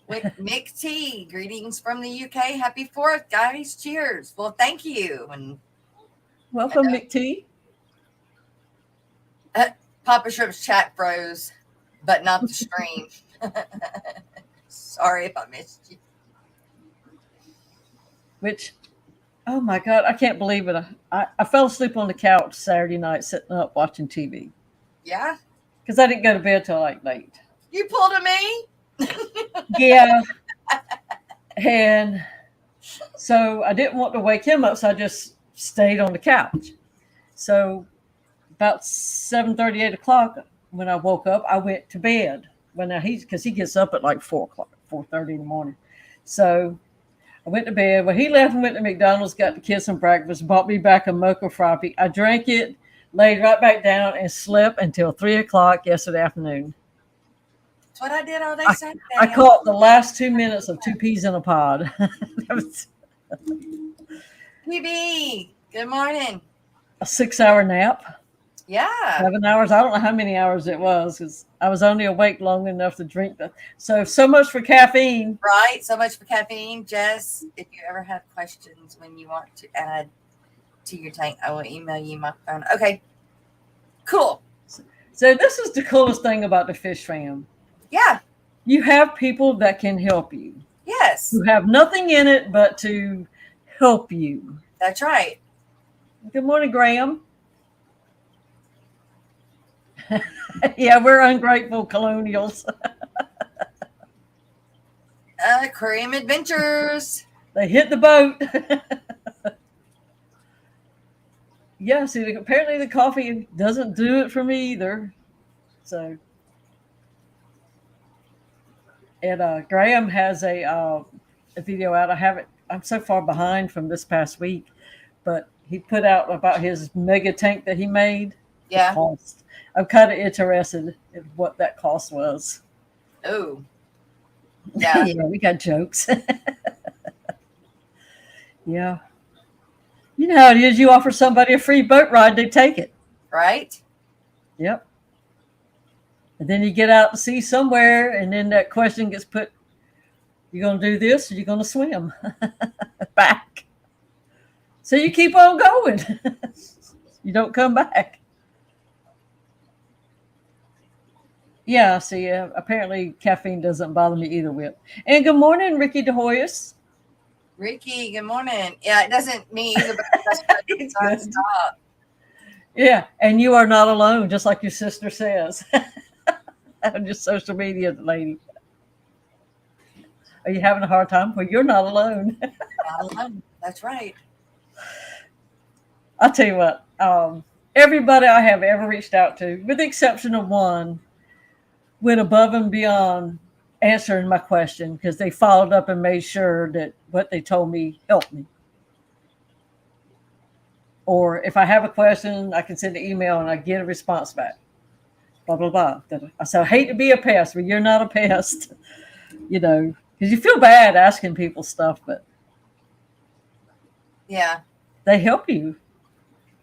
With Mick T, greetings from the UK. Happy 4th, guys. Cheers. Well, thank you. And welcome, Mick T. Papa Shrimp's chat froze, but not the stream. Sorry if I missed you. Which, oh my God, I can't believe it. I fell asleep on the couch Saturday night sitting up watching TV. Yeah? Because I didn't go to bed till like late. You pulled a me? Yeah. And so I didn't want to wake him up, so I just stayed on the couch. So about 7:30, 8 o'clock, when I woke up, I went to bed. Because he gets up at like 4 o'clock, 4:30 in the morning. So I went to bed. Well, he left and went to McDonald's, got the kids some breakfast, bought me back a mocha frappe. I drank it, laid right back down, and slept until 3 o'clock yesterday afternoon. That's what I did all day Saturday. I caught the last 2 minutes of 2 peas in a pod. PB, Good morning. A 6-hour nap. Yeah. 7 hours. I don't know how many hours it was because I was only awake long enough to drink that. So much for caffeine. Right. So much for caffeine. Jess, if you ever have questions when you want to add to your tank, I will email you my phone. Okay. Cool. So this is the coolest thing about the fish fam. Yeah. You have people that can help you. Yes. Who have nothing in it but to help you. That's right. Good morning, Graham. Yeah, we're ungrateful colonials. Aquarium Adventures. They hit the boat. Yeah, see, apparently the coffee doesn't do it for me either. So, and Graham has a video out. I haven't. I'm so far behind from this past week, but he put out about his mega tank that he made. Yeah. The cost. I'm kind of interested in what that cost was. Oh. Yeah. Yeah, we got jokes. Yeah. You know how it is. You offer somebody a free boat ride, they take it. Right. Yep. And then you get out to sea somewhere, and then that question gets put, you going to do this or you going to swim back? So you keep on going. You don't come back. Yeah, see, apparently caffeine doesn't bother me either, Whip. And good morning, Ricky DeHoyas. Ricky, good morning. Yeah, it doesn't me either, but that's nonstop. Yeah, and you are not alone, just like your sister says. I'm just social media lady. Are you having a hard time? Well, you're not alone. Not alone. That's right. I'll tell you what, everybody I have ever reached out to, with the exception of one, went above and beyond answering my question because they followed up and made sure that what they told me helped me. Or if I have a question, I can send an email and I get a response back. Blah, blah, blah. So I hate to be a pest, but you're not a pest, you know, because you feel bad asking people stuff, but yeah, they help you.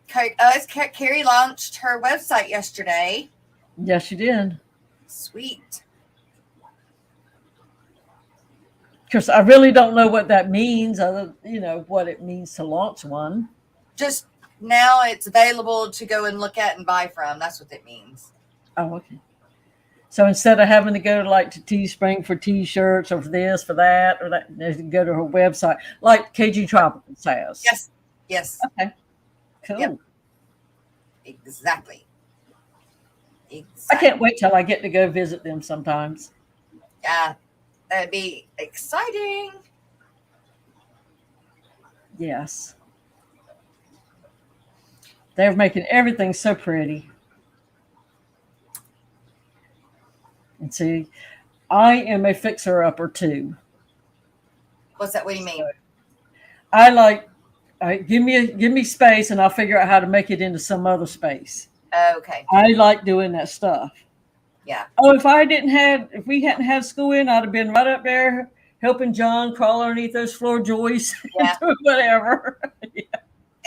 Carrie launched her website yesterday. Yes, you did. Sweet. Because I really don't know what that means, other what it means to launch one. Just now it's available to go and look at and buy from. That's what it means. Oh, okay. So instead of having to go to Teespring for T-shirts or for this, for that, or that, you can go to her website, like KG Tropicals has. Yes. Yes. Okay. Cool. Yep. Exactly. I can't wait till I get to go visit them sometimes. Yeah, that'd be exciting. Yes. They're making everything so pretty. And see, I am a fixer-upper too. What's that? What do you mean? I like, give me space, and I'll figure out how to make it into some other space. Okay. I like doing that stuff. Yeah. Oh, if we hadn't had school in, I'd have been right up there helping John crawl underneath those floor joists, yeah. Do whatever. Yeah.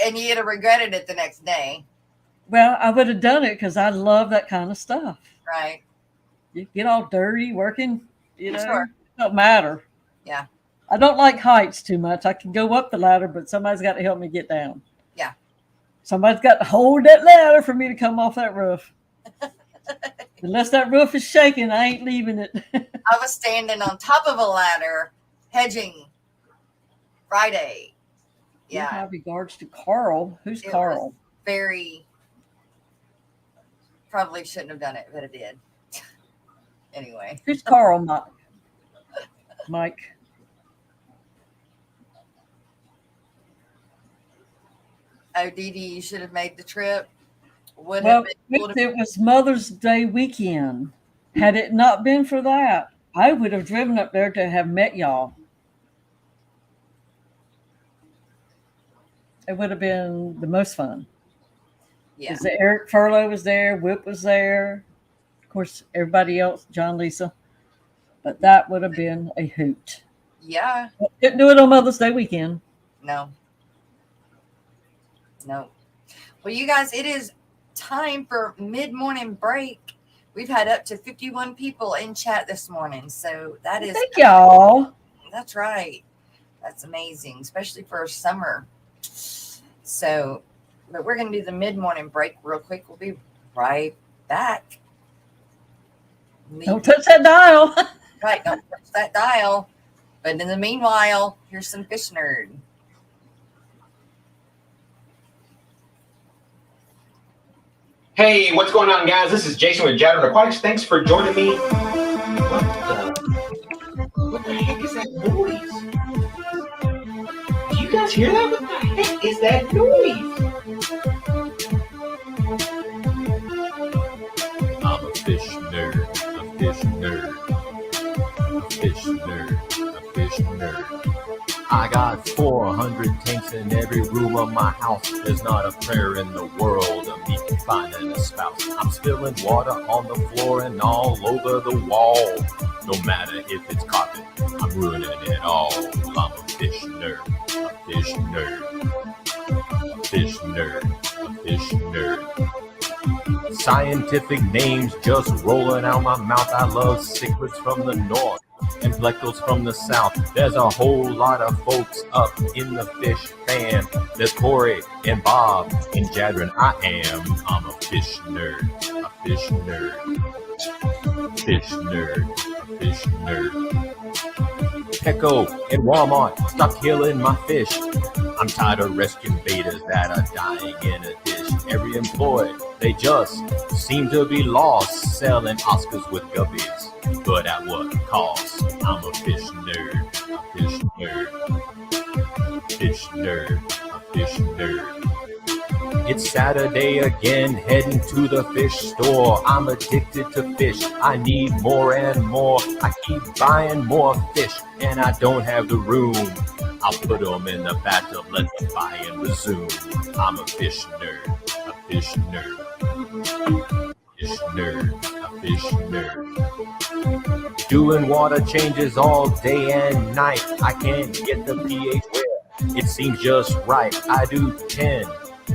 And you'd have regretted it the next day. Well, I would have done it because I love that kind of stuff. Right. You get all dirty working, Sure. It don't matter. Yeah. I don't like heights too much. I can go up the ladder, but somebody's got to help me get down. Yeah. Somebody's got to hold that ladder for me to come off that roof. Unless that roof is shaking, I ain't leaving it. I was standing on top of a ladder hedging Friday. Yeah. You have regards to Carl. Who's Carl? Probably shouldn't have done it, but it did. Anyway. Who's Carl? Mike. Oh, Dee Dee, you should have made the trip. It was Mother's Day weekend. Had it not been for that, I would have driven up there to have met y'all. It would have been the most fun. Yeah. Because Eric Furlow was there, Whip was there, of course, everybody else, John, Lisa. But that would have been a hoot. Yeah. Didn't do it on Mother's Day weekend. No. No. Well, you guys, it is time for mid-morning break. We've had up to 51 people in chat this morning. So that is Thank y'all. That's right. That's amazing, especially for summer. So, but we're going to do the mid-morning break real quick. We'll be right back. Don't touch that dial. Right, don't touch that dial. But in the meanwhile, here's some Fish Nerd. Hey, what's going on, guys? This is Jason with Jadron Aquatics. Thanks for joining me. What the heck is that noise? Do you guys hear that? What the heck is that noise? I'm a fish nerd, a fish nerd, a fish nerd, a fish nerd. I got 400 tanks in every room of my house. There's not a prayer in the world of me finding a spouse. I'm spilling water on the floor and all over the wall. No matter if it's carpet, I'm ruining it all. I'm a fish nerd, a fish nerd, a fish nerd, a fish nerd. Scientific names just rolling out my mouth. I love cichlids from the north and plecos from the south. There's a whole lot of folks up in the fish fam. There's Corey and Bob and Jadron. I'm a fish nerd, a fish nerd, fish nerd, a fish nerd. Petco and Walmart, stop killing my fish. I'm tired of rescuing betas that are dying in a dish. Every employee, they just seem to be lost, selling Oscars with guppies, but at what cost? I'm a fish nerd, a fish nerd, fish nerd, a fish nerd. It's Saturday again, heading to the fish store. I'm addicted to fish, I need more and more. I keep buying more fish, and I don't have the room. I'll put them in the bathtub, let the buying resume. I'm a fish nerd, a fish nerd, fish nerd, a fish nerd. Doing water changes all day and night. I can't get the pH where it seems just right. I do 10,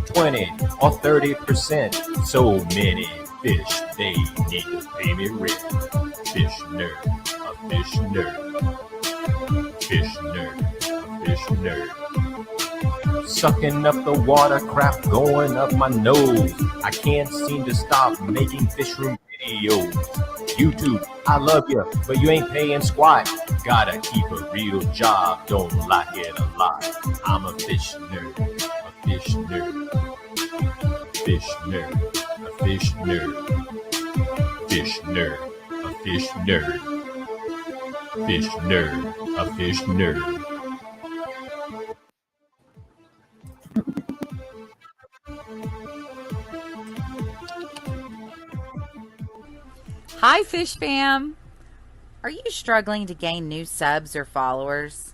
20, or 30%. So many fish, they need to pay me rent. Fish nerd, a fish nerd, fish nerd, a fish nerd. Sucking up the water crap going up my nose. I can't seem to stop making fish room videos. YouTube, I love you, but you ain't paying squat. Gotta keep a real job, don't like it a lot. I'm a fish nerd, a fish nerd, fish nerd, a fish nerd, fish nerd, a fish nerd, fish nerd, a fish nerd. Hi, Fish Fam! Are you struggling to gain new subs or followers?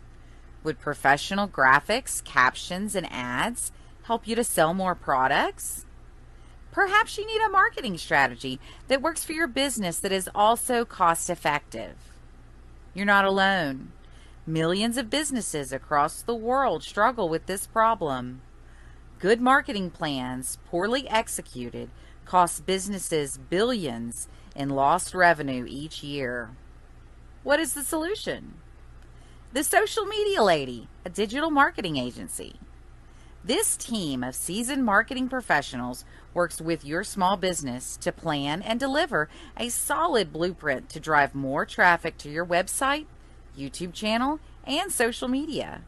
Would professional graphics, captions, and ads help you to sell more products? Perhaps you need a marketing strategy that works for your business that is also cost-effective. You're not alone. Millions of businesses across the world struggle with this problem. Good marketing plans, poorly executed, cost businesses billions in lost revenue each year. What is the solution? The Social Media Lady, a digital marketing agency. This team of seasoned marketing professionals works with your small business to plan and deliver a solid blueprint to drive more traffic to your website, YouTube channel, and social media.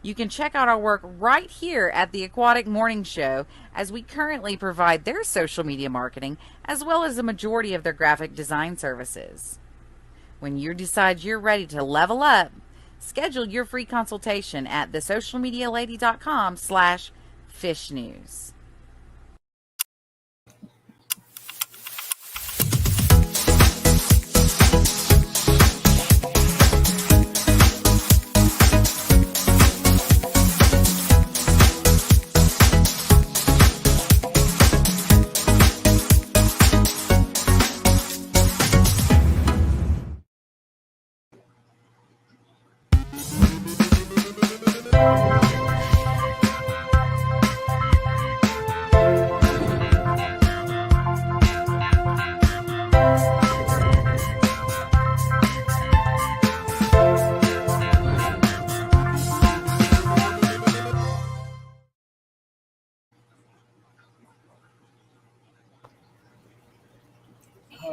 You can check out our work right here at the Aquatic Morning Show, as we currently provide their social media marketing as well as a majority of their graphic design services. When you decide you're ready to level up, schedule your free consultation at thesocialmedialady.com/fishnews.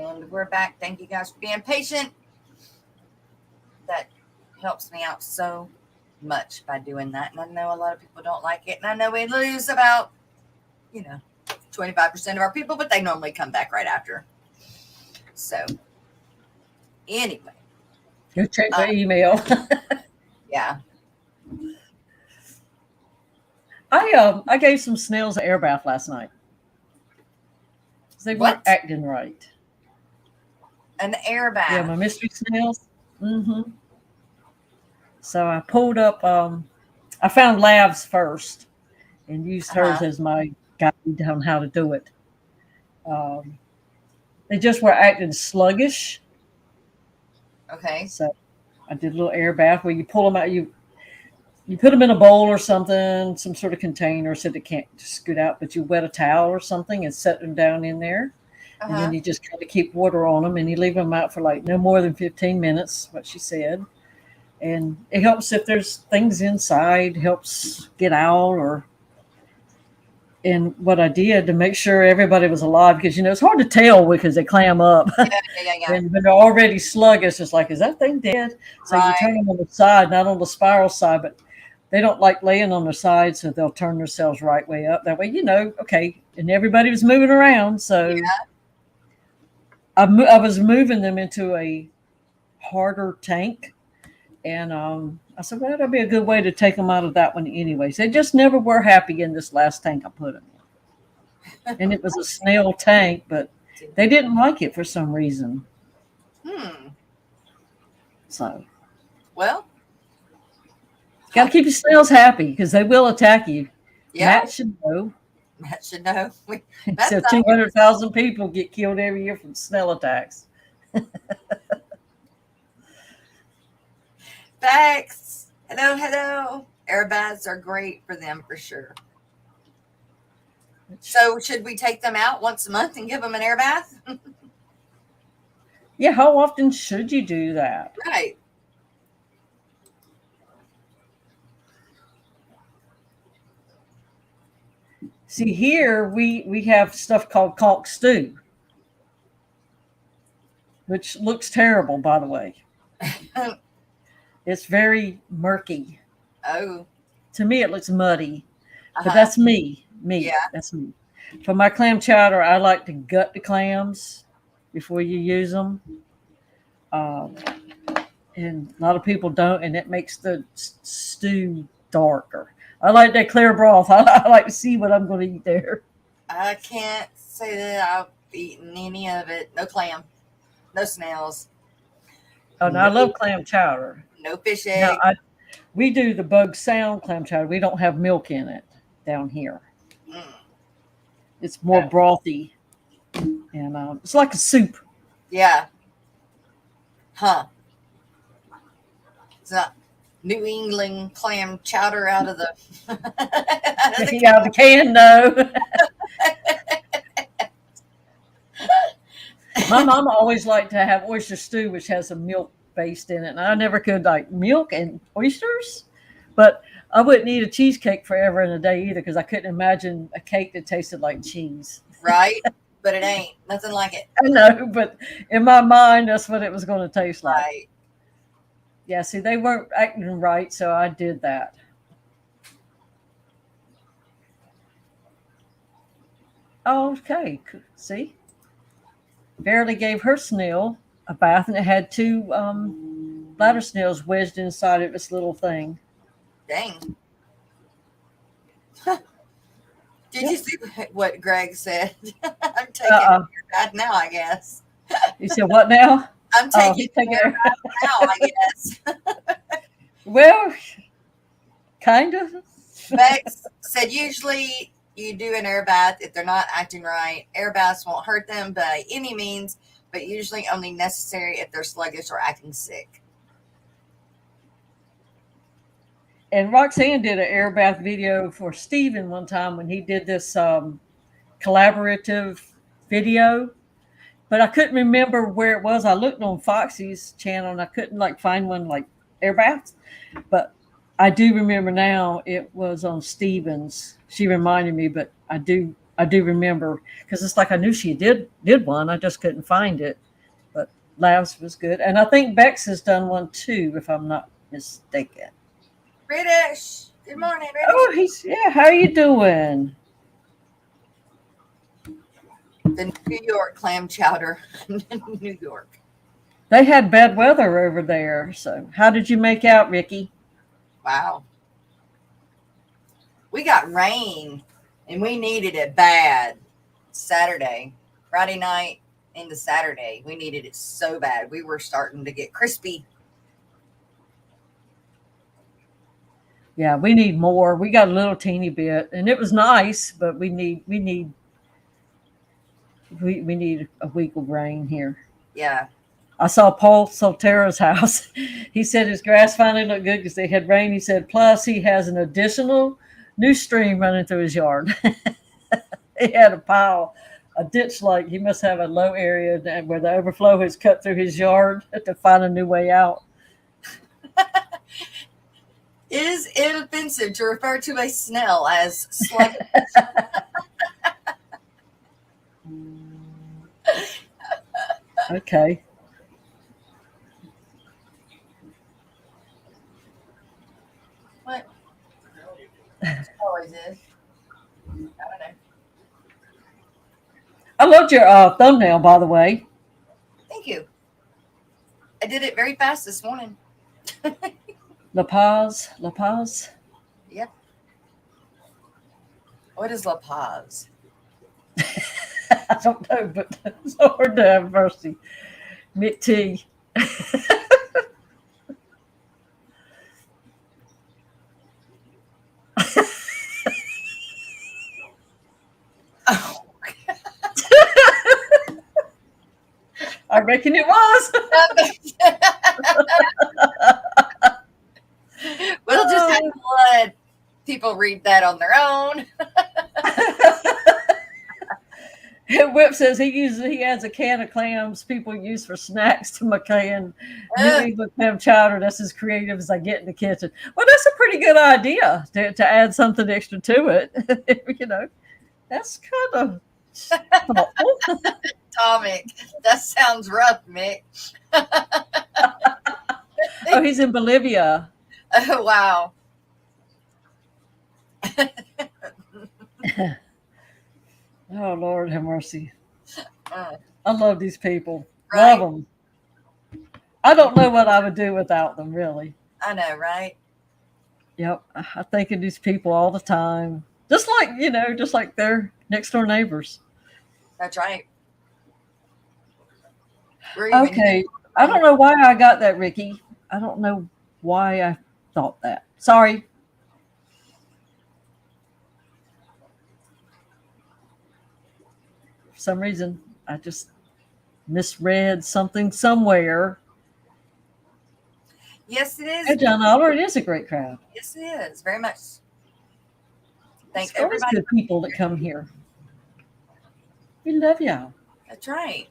And we're back. Thank you guys for being patient. That helps me out so much by doing that. And I know a lot of people don't like it. And I know we lose about, 25% of our people, but they normally come back right after. So, anyway. Go check the email. Yeah. I gave some snails an air bath last night. They weren't acting right. An air bath. Yeah, my mystery snails. Mm-hmm. So I pulled up. I found Labs first, and used hers as my guide on how to do it. They just were acting sluggish. Okay. So I did a little air bath where you pull them out. You put them in a bowl or something, some sort of container so they can't just scoot out, but you wet a towel or something and set them down in there. And then you just kind of keep water on them and you leave them out for like no more than 15 minutes, what she said. And it helps if there's things inside, helps get out and what I did to make sure everybody was alive, because, it's hard to tell because they clam up. Yeah. And when they're already sluggish, it's like, is that thing dead? So you turn them on the side, not on the spiral side, but they don't like laying on their side, so they'll turn themselves right way up. That way, okay. And everybody was moving around, so I was moving them into a harder tank. And I said, well, that'll be a good way to take them out of that one anyways. They just never were happy in this last tank I put them in. And it was a snail tank, but they didn't like it for some reason. So. Well. Got to keep your snails happy because they will attack you. Yeah. Matt should know. So 200,000 people get killed every year from snail attacks. Facts. Hello. Air baths are great for them for sure. So should we take them out once a month and give them an air bath? Yeah, how often should you do that? Right. See, here we have stuff called caulk stew, which looks terrible, by the way. It's very murky. Oh. To me, it looks muddy, but that's me. Yeah. That's me. For my clam chowder, I like to gut the clams before you use them. And a lot of people don't, and it makes the stew darker. I like that clear broth. I like to see what I'm going to eat there. I can't say that I've eaten any of it. No clam. No snails. Oh, no, I love clam chowder. No fish egg. Now, we do the Bug Sound clam chowder. We don't have milk in it down here. It's more brothy. And it's like a soup. Yeah. Huh. It's not New England clam chowder out of the out of the can, no. My mama always liked to have oyster stew, which has some milk based in it. And I never could like milk and oysters, but I wouldn't eat a cheesecake forever in a day either, because I couldn't imagine a cake that tasted like cheese. Right. But it ain't. Nothing like it. I know, but in my mind, that's what it was going to taste like. Right. Yeah, see, they weren't acting right, so I did that. Okay, see? Verily gave her snail a bath, and it had 2 bladder snails wedged inside of this little thing. Dang. Did you see what Greg said? I'm taking your bath now, I guess. You said what now? I'm taking your bath now, I guess. Well, kind of. Bex said usually you do an air bath if they're not acting right. Air baths won't hurt them by any means, but usually only necessary if they're sluggish or acting sick. And Roxanne did an air bath video for Steven one time when he did this collaborative video, but I couldn't remember where it was. I looked on Foxy's channel and I couldn't find one like air baths, but I do remember now it was on Steven's. She reminded me, but I I do remember because it's like I knew she did one. I just couldn't find it. But Labs was good, and I think Bex has done one too, if I'm not mistaken. British. Good morning, British. Oh, how are you doing? The New York clam chowder. New York. They had bad weather over there. So how did you make out, Ricky? Wow. We got rain and we needed it bad. Saturday, Friday night into Saturday. We needed it so bad. We were starting to get crispy. Yeah, we need more. We got a little teeny bit, and it was nice, but we need a week of rain here. Yeah. I saw Paul Soltera's house. He said his grass finally looked good because they had rain. He said, plus he has an additional new stream running through his yard. He had a ditch, like he must have a low area where the overflow has cut through his yard to find a new way out. Is it offensive to refer to a snail as sluggish? Okay. What? It always is. I don't know. I loved your thumbnail, by the way. Thank you. I did it very fast this morning. La Paz. Yep. What is La Paz? I don't know, but Lord have mercy. Mick T. Oh. I reckon it was. We'll just have to let people read that on their own. Whip says he adds a can of clams people use for snacks to my can. New England clam chowder. That's as creative as I get in the kitchen. Well, that's a pretty good idea to add something extra to it. You know, that's kind of thoughtful. Atomic. That sounds rough, Mick. Oh, he's in Bolivia. Oh, wow. Oh, Lord have mercy. Uh, I love these people. Right. Love them. I don't know what I would do without them, really. I know, right? Yep. I think of these people all the time. Just like their next door neighbors. That's right. Okay. I don't know why I got that, Ricky. I don't know why I thought that. Sorry. For some reason, I just misread something somewhere. Yes, it is. Hey, John Oliver, it is a great crowd. Yes, it is. Very much. Thank It's always everybody. good people that come here. We love y'all. That's right.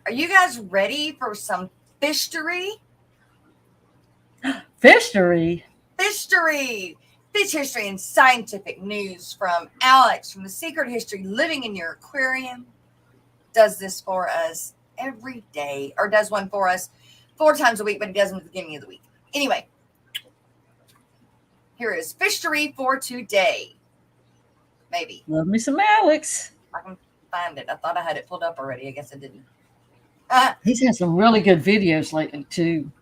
Are you guys ready for some fishery? Fishery. Fishery! Fish history and scientific news from Alex from the Secret History Living in Your Aquarium. Does this for us every day, or does one for us 4 times a week, but he does them at the beginning of the week. Anyway, here is fishery for today. Maybe. Love me some Alex. I can find it. I thought I had it pulled up already. I guess I didn't. He's had some really good videos lately, too.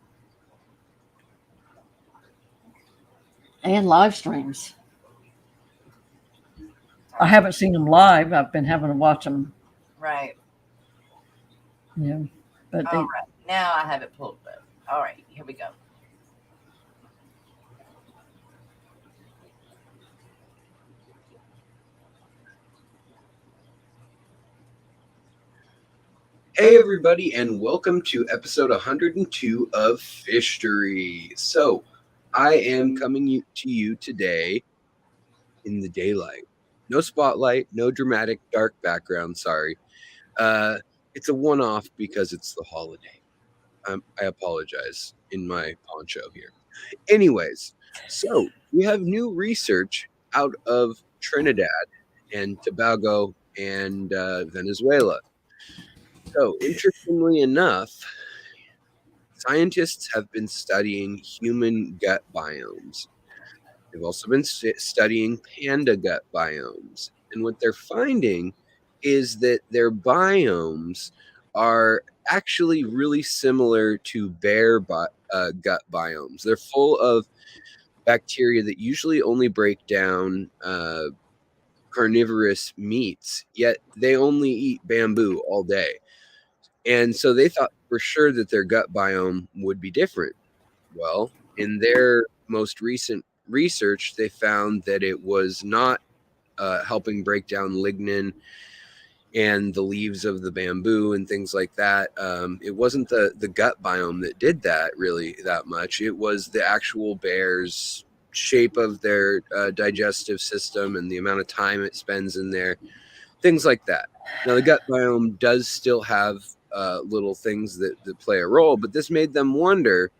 And live streams. I haven't seen them live. I've been having to watch them. Right. Yeah. But All right. Now I have it pulled up. All right. Here we go. Hey everybody, and welcome to episode 102 of Fishery. So, I am coming to you today in the daylight. No spotlight, no dramatic dark background, sorry. It's a one-off because it's the holiday. I apologize in my poncho here. Anyways, so we have new research out of Trinidad, and Tobago and Venezuela. So, interestingly enough, scientists have been studying human gut biomes. They've also been studying panda gut biomes. And what they're finding is that their biomes are actually really similar to bear gut biomes. They're full of bacteria that usually only break down carnivorous meats, yet they only eat bamboo all day. And so they thought for sure that their gut biome would be different. Well, in their most recent research, they found that it was not helping break down lignin and the leaves of the bamboo and things like that. It wasn't the gut biome that did that really that much. It was the actual bear's shape of their digestive system and the amount of time it spends in there, things like that. Now, the gut biome does still have little things that play a role, but this made them wonder,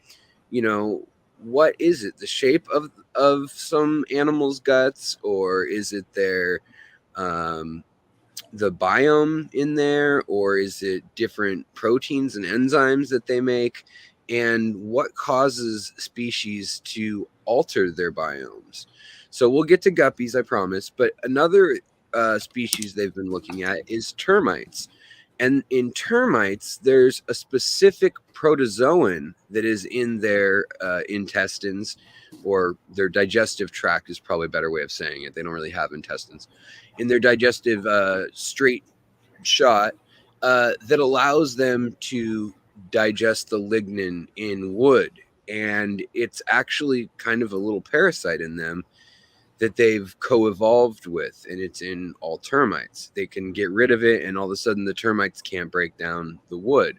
what is it? The shape of some animals' guts, or is it their the biome in there, or is it different proteins and enzymes that they make? And what causes species to alter their biomes? So we'll get to guppies, I promise. But another species they've been looking at is termites. And in termites, there's a specific protozoan that is in their intestines, or their digestive tract is probably a better way of saying it. They don't really have intestines. In their digestive straight shot that allows them to digest the lignin in wood. And it's actually kind of a little parasite in them that they've co-evolved with, and it's in all termites. They can get rid of it, and all of a sudden the termites can't break down the wood,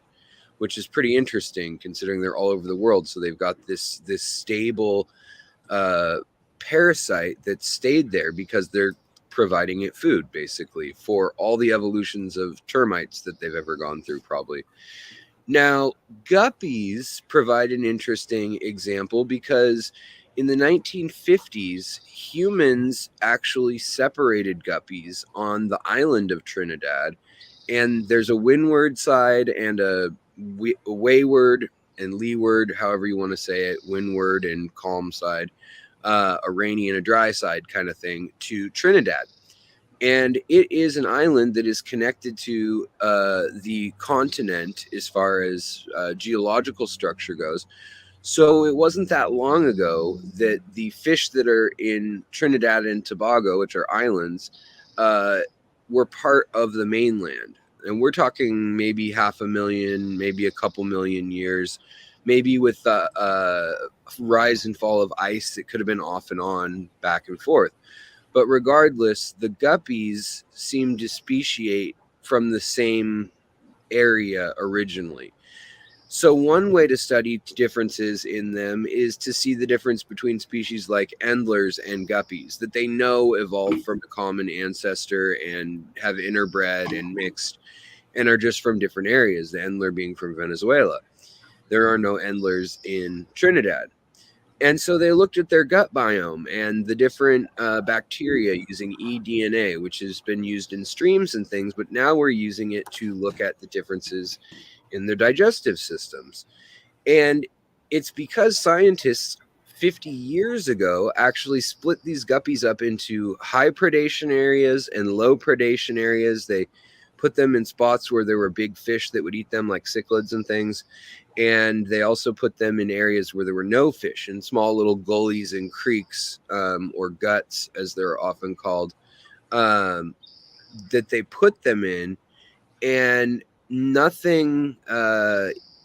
which is pretty interesting considering they're all over the world. So they've got this stable parasite that stayed there because they're providing it food, basically, for all the evolutions of termites that they've ever gone through, probably. Now, guppies provide an interesting example because in the 1950s, humans actually separated guppies on the island of Trinidad. And there's a windward side and a wayward and leeward, however you want to say it, windward and calm side, a rainy and a dry side kind of thing to Trinidad. And it is an island that is connected to the continent as far as geological structure goes. So it wasn't that long ago that the fish that are in Trinidad and Tobago, which are islands, were part of the mainland. And we're talking maybe 500,000, maybe a couple million years, maybe with the rise and fall of ice that could have been off and on, back and forth. But regardless, the guppies seem to speciate from the same area originally. So one way to study differences in them is to see the difference between species like endlers and guppies that they know evolved from a common ancestor and have interbred and mixed and are just from different areas, the endler being from Venezuela. There are no endlers in Trinidad. And so they looked at their gut biome and the different bacteria using eDNA, which has been used in streams and things, but now we're using it to look at the differences in their digestive systems. And it's because scientists 50 years ago actually split these guppies up into high predation areas and low predation areas. They put them in spots where there were big fish that would eat them, like cichlids and things. And they also put them in areas where there were no fish, in small little gullies and creeks, or guts, as they're often called, that they put them in. And nothing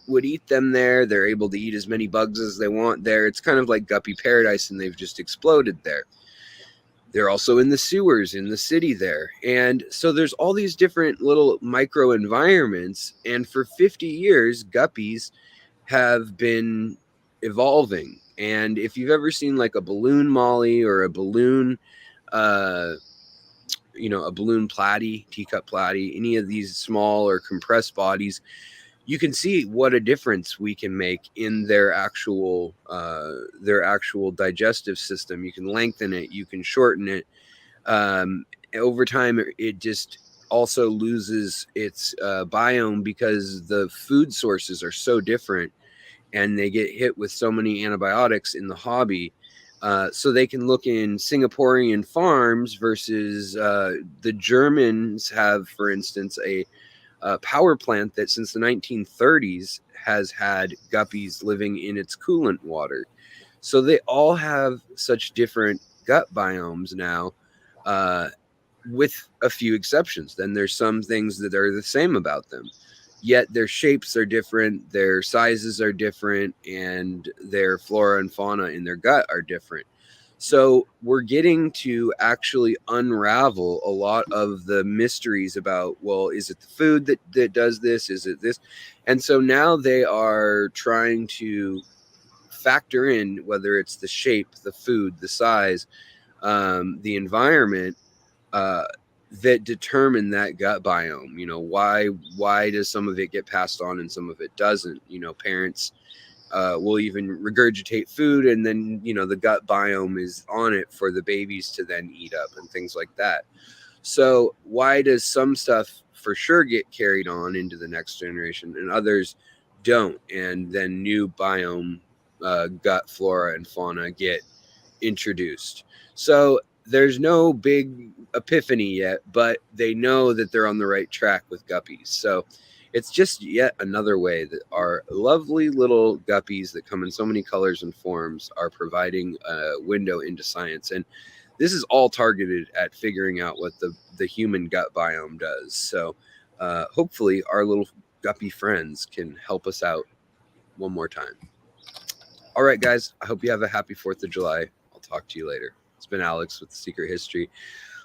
would eat them there. They're able to eat as many bugs as they want there. It's kind of like guppy paradise, and they've just exploded there. They're also in the sewers in the city there. And so there's all these different little micro environments. And for 50 years, guppies have been evolving. And if you've ever seen like a balloon molly or a balloon, a balloon platy, teacup platy, any of these small or compressed bodies, you can see what a difference we can make in their actual digestive system. You can lengthen it, you can shorten it. over time, it just also loses its biome because the food sources are so different, and they get hit with so many antibiotics in the hobby. So they can look in Singaporean farms versus the Germans have, for instance, a power plant that since the 1930s has had guppies living in its coolant water. So they all have such different gut biomes now, with a few exceptions. Then there's some things that are the same about them, yet their shapes are different, their sizes are different, and their flora and fauna in their gut are different. So we're getting to actually unravel a lot of the mysteries about, well, is it the food that does this? Is it this? And so now they are trying to factor in whether it's the shape, the food, the size, the environment, that determine that gut biome. You know, why does some of it get passed on and some of it doesn't? You know, parents will even regurgitate food, and then, you know, the gut biome is on it for the babies to then eat up and things like that. So why does some stuff for sure get carried on into the next generation and others don't? And then new biome gut flora and fauna get introduced. So there's no big epiphany yet, but they know that they're on the right track with guppies. So it's just yet another way that our lovely little guppies that come in so many colors and forms are providing a window into science. And this is all targeted at figuring out what the human gut biome does. So hopefully our little guppy friends can help us out one more time. All right, guys, I hope you have a happy 4th of July. I'll talk to you later. It's been Alex with Secret History,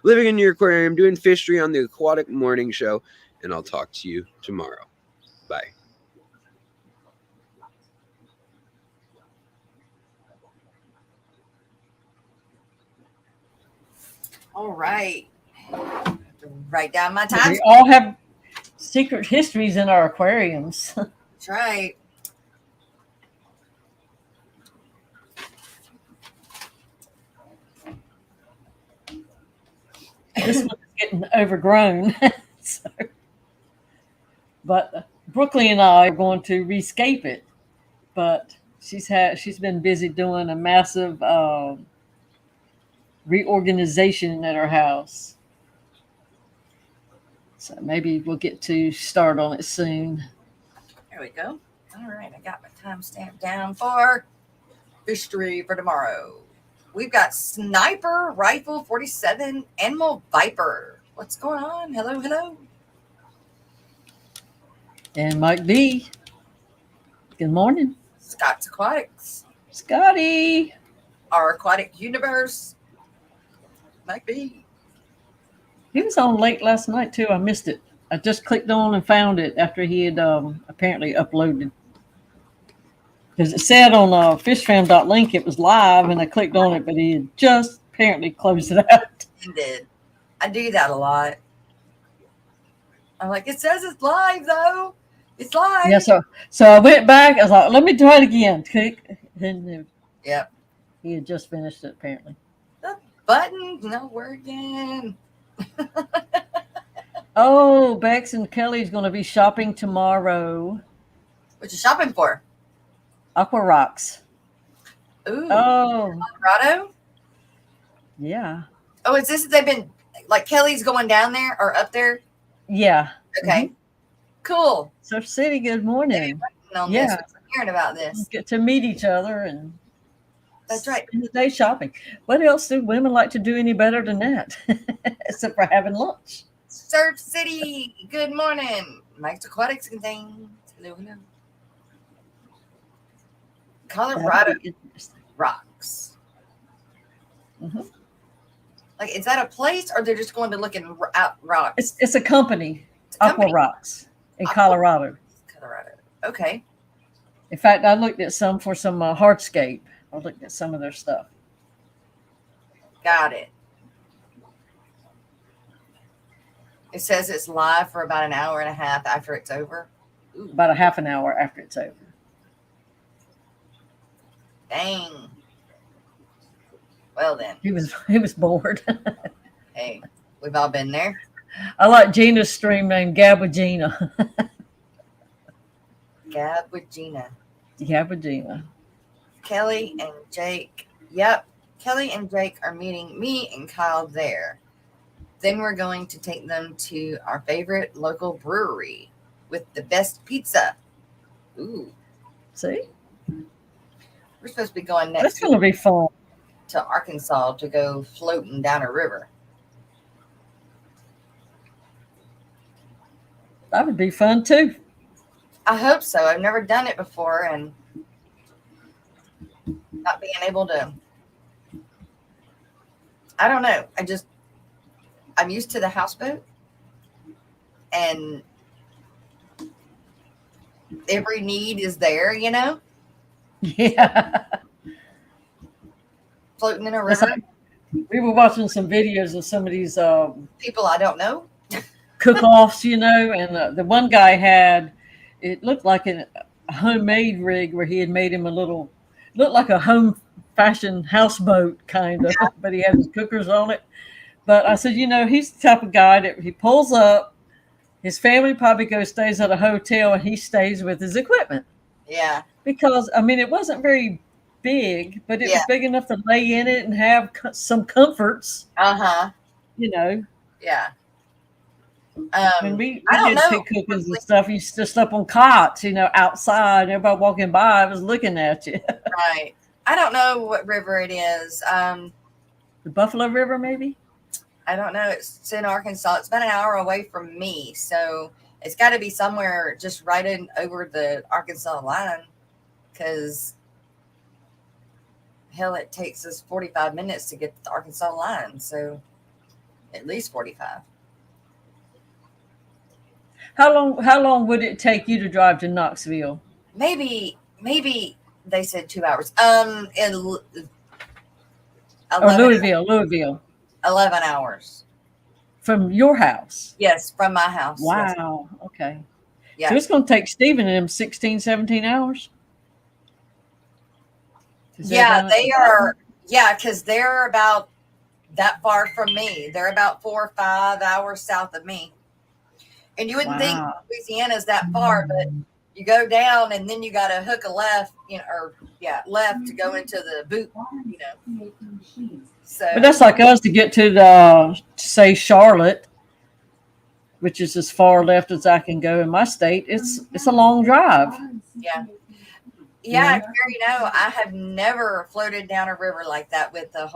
living in your aquarium, doing fishery on the Aquatic Morning Show, and I'll talk to you tomorrow. Bye. All right. Write down my time. We all have secret histories in our aquariums. That's right. This one's getting overgrown. So, but Brooklyn and I are going to rescape it. But she's been busy doing a massive reorganization at her house. So maybe we'll get to start on it soon. There we go. All right. I got my timestamp down for history for tomorrow. We've got Sniper Rifle 47 Animal Viper. What's going on? Hello, hello. And Mike B. Good morning. Scott's Aquatics. Scotty. Our Aquatic Universe. Mike B. He was on late last night too. I missed it. I just clicked on and found it after he had apparently uploaded. Because it said on fishfam.link it was live, and I clicked on it, but he had just apparently closed it out. He did. I do that a lot. I'm like, it says it's live though. It's live. Yeah, so I went back. I was like, let me try it again. Click. And Yep. he had just finished it apparently. The button's not working. Oh, Bex and Kelly's going to be shopping tomorrow. What you shopping for? Aqua Rocks. Ooh. Oh, Colorado? yeah. Oh, is this they've been like Kelly's going down there or up there? Yeah. Okay. Mhm. Cool. Surf City, good morning. On Yeah. this. I'm hearing about this. Get to meet each other and That's right. spend the day shopping. What else do women like to do any better than that? Except for having lunch. Surf City. Good morning. Mike's Aquatics and things. Hello, hello. Colorado That'd be interesting. Rocks. Mhm. Like, is that a place or they're just going to look in out rocks? It's a company, It's a Aqua company. Rocks in Aqua- Colorado. Colorado. Okay. In fact, I looked at some for some hardscape. I looked at some of their stuff. Got it. It says it's live for about an hour and a half after it's over. Ooh, About a half an hour after it's over. dang. Well then, He was bored. hey, We've all been there. I like Gina's stream name, Gab with Gina. Gab with Gina. Gab with Gina. Kelly and Jake. Yep. Kelly and Jake are meeting me and Kyle there. Then we're going to take them to our favorite local brewery with the best pizza. Ooh. See? We're supposed to be going That's next going to be fun. to Arkansas to go floating down a river. That would be fun too. I hope so. I've never done it before, and not being able to, I don't know. I'm used to the houseboat, and every need is there, you know, Yeah. floating in a That's river. like- we were watching some videos of some of these People I don't know. cook-offs, you know, and the one guy had, it looked like a homemade rig where he had made him looked like a home fashion houseboat kind of, but he had his cookers on it. But I said, you know, he's the type of guy that he pulls up, his family probably stays at a hotel, and he stays with his equipment. Yeah. Because, I mean, it wasn't very big, but it was Yeah. big enough to lay in it and have some comforts, Uh-huh. you know. Yeah. When we I don't did know. pig cookings and stuff, you used to sleep on cots, you know, outside. Everybody walking by was looking at you. Right. I don't know what river it is. The Buffalo River, maybe? I don't know. It's in Arkansas. It's about an hour away from me, so it's got to be somewhere just right in over the Arkansas line. Because hell, it takes us 45 minutes to get to the Arkansas line, so at least 45. How long would it take you to drive to Knoxville? Maybe they said 2 hours. In Or 11, Louisville. 11 hours. From your house? Yes, from my house. Yes. Wow. Okay. Yeah. So it's going to take Stephen and him 16, 17 hours? Yeah, they are. Yeah, because they're about that far from me. They're about 4 or 5 hours south of me. And you wouldn't think Louisiana's that far, but you go down and then you got to hook a left, you know, or left to go into the boot, you know. So, But that's like us to get to say Charlotte, which is as far left as I can go in my state. It's a long drive. yeah. Yeah, you know, I have never floated down a river like that with a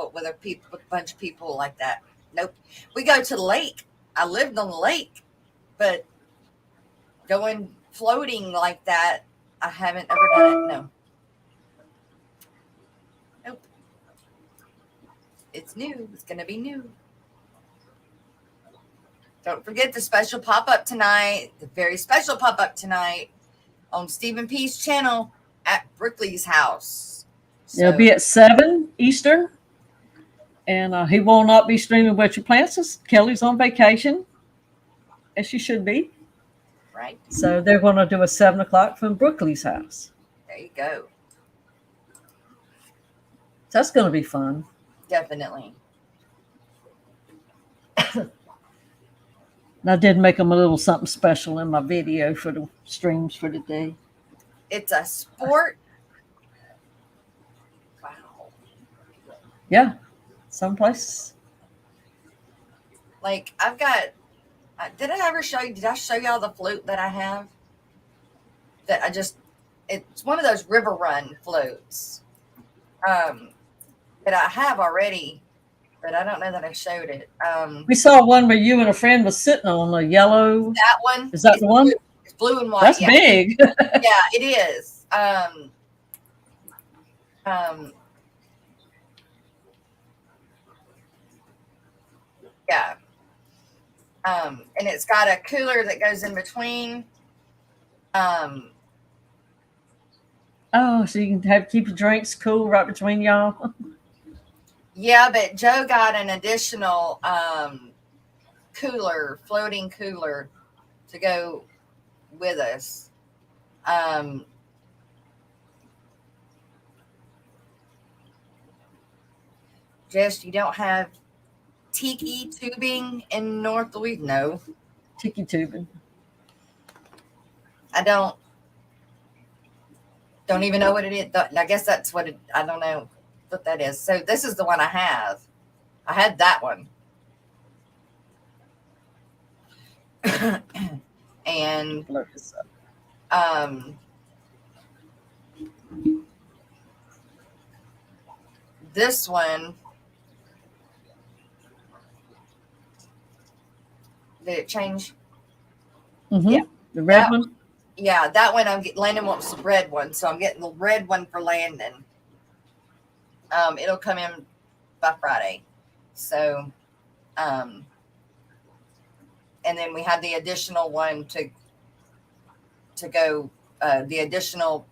bunch of people like that. Nope. We go to the lake. I lived on the lake, but going floating like that, I haven't ever done it. No. Nope. It's new. It's going to be new. Don't forget the special pop-up tonight, the very special pop-up tonight on Stephen P's channel at Brickley's house. So, It'll be at 7 Eastern. And he will not be streaming Wet Your Plants. Kelly's on vacation, as she should be. right. So they're going to do a 7 o'clock from Brookley's house. There you go. So that's going to be fun. Definitely. And I did make them a little something special in my video for the streams for today. It's a sport. Wow. Yeah, some places. Like I've got. Did I ever show you? Did I show y'all the float that I have? That I just. It's one of those river run floats. That I have already, but I don't know that I showed it. We saw one where you and a friend was sitting on a yellow. That one. Is that the one? It's blue and white. That's yeah. big. Yeah, it is. Yeah. And it's got a cooler that goes in between. Oh, so you can keep your drinks cool right between y'all. Yeah, but Joe got an additional cooler, floating cooler to go with us. Jess, you don't have tiki tubing in North Louisiana? No, Tiki tubing. I don't even know what it is. I guess that's what it, I don't know what that is. So this is the one I have. I had that one. And Look this up. This one, did it change? Mm-hmm. Yeah. The red one? Yeah, that one Landon wants the red one, so I'm getting the red one for Landon. It'll come in by Friday. So, and then we have the additional one to go, the additional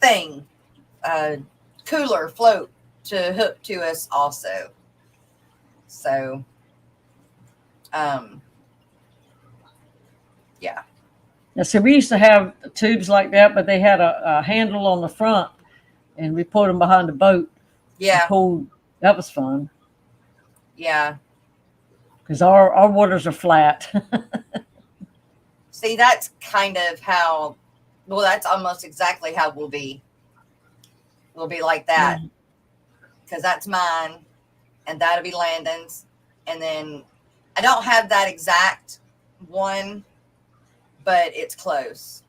thing, cooler float to hook to us also. So, yeah. Now, so we used to have tubes like that, but they had a handle on the front, and we put them behind the boat. Yeah. Pulled. That was fun. Yeah. Because our waters are flat. See, that's kind of how, well, that's almost exactly how we'll be. We'll be like that. Because that's mine, and that'll be Landon's. And then I don't have that exact one, but it's close.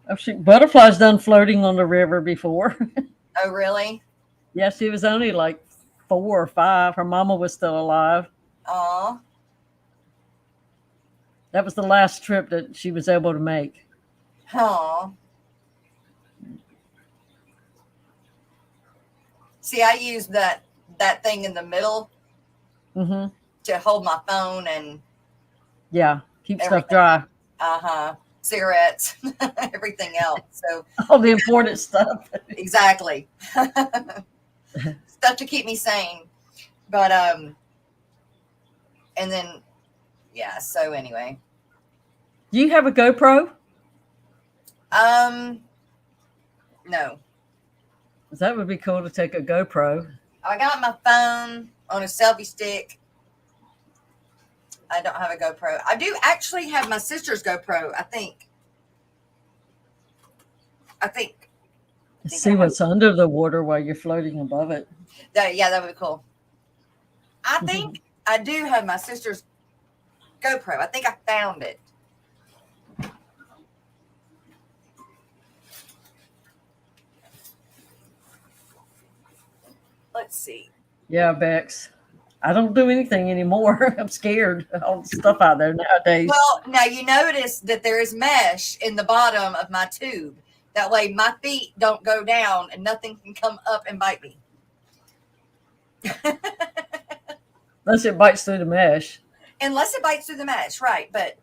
Oh, shoot. Butterfly's done floating on the river before. Oh, really? Yeah, she was only like 4 or 5. Her mama was still alive. Aw. That was the last trip that she was able to make. Aw. See, I use that thing in the middle Mm-hmm. to hold my phone and Yeah, keep everything. stuff dry. Cigarettes, everything else. So All the important stuff. exactly. Stuff to keep me sane. But and then yeah, so anyway. Do you have a GoPro? No. That would be cool to take a GoPro. I got my phone on a selfie stick. I don't have a GoPro. I do actually have my sister's GoPro, I think. See what's under the water while you're floating above it. That would be cool. I think I do have my sister's GoPro. I think I found it. Let's see. Yeah, Bex. I don't do anything anymore. I'm scared. All the stuff out there nowadays. Well, now you notice that there is mesh in the bottom of my tube. That way my feet don't go down and nothing can come up and bite me. Unless it bites through the mesh. Unless it bites through the mesh, right. But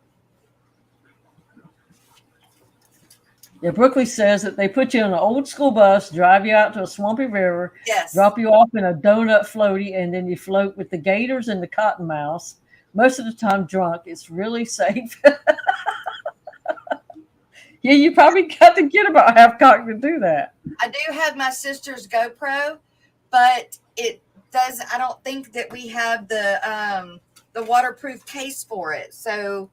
Yeah, Brooklyn says that they put you on an old school bus, drive you out to a swampy river, yes. drop you off in a donut floaty, and then you float with the gators and the cottonmouths. Most of the time drunk. It's really safe. Yeah, you probably got to get about half cocked to do that. I do have my sister's GoPro, but it does. I don't think that we have the waterproof case for it. So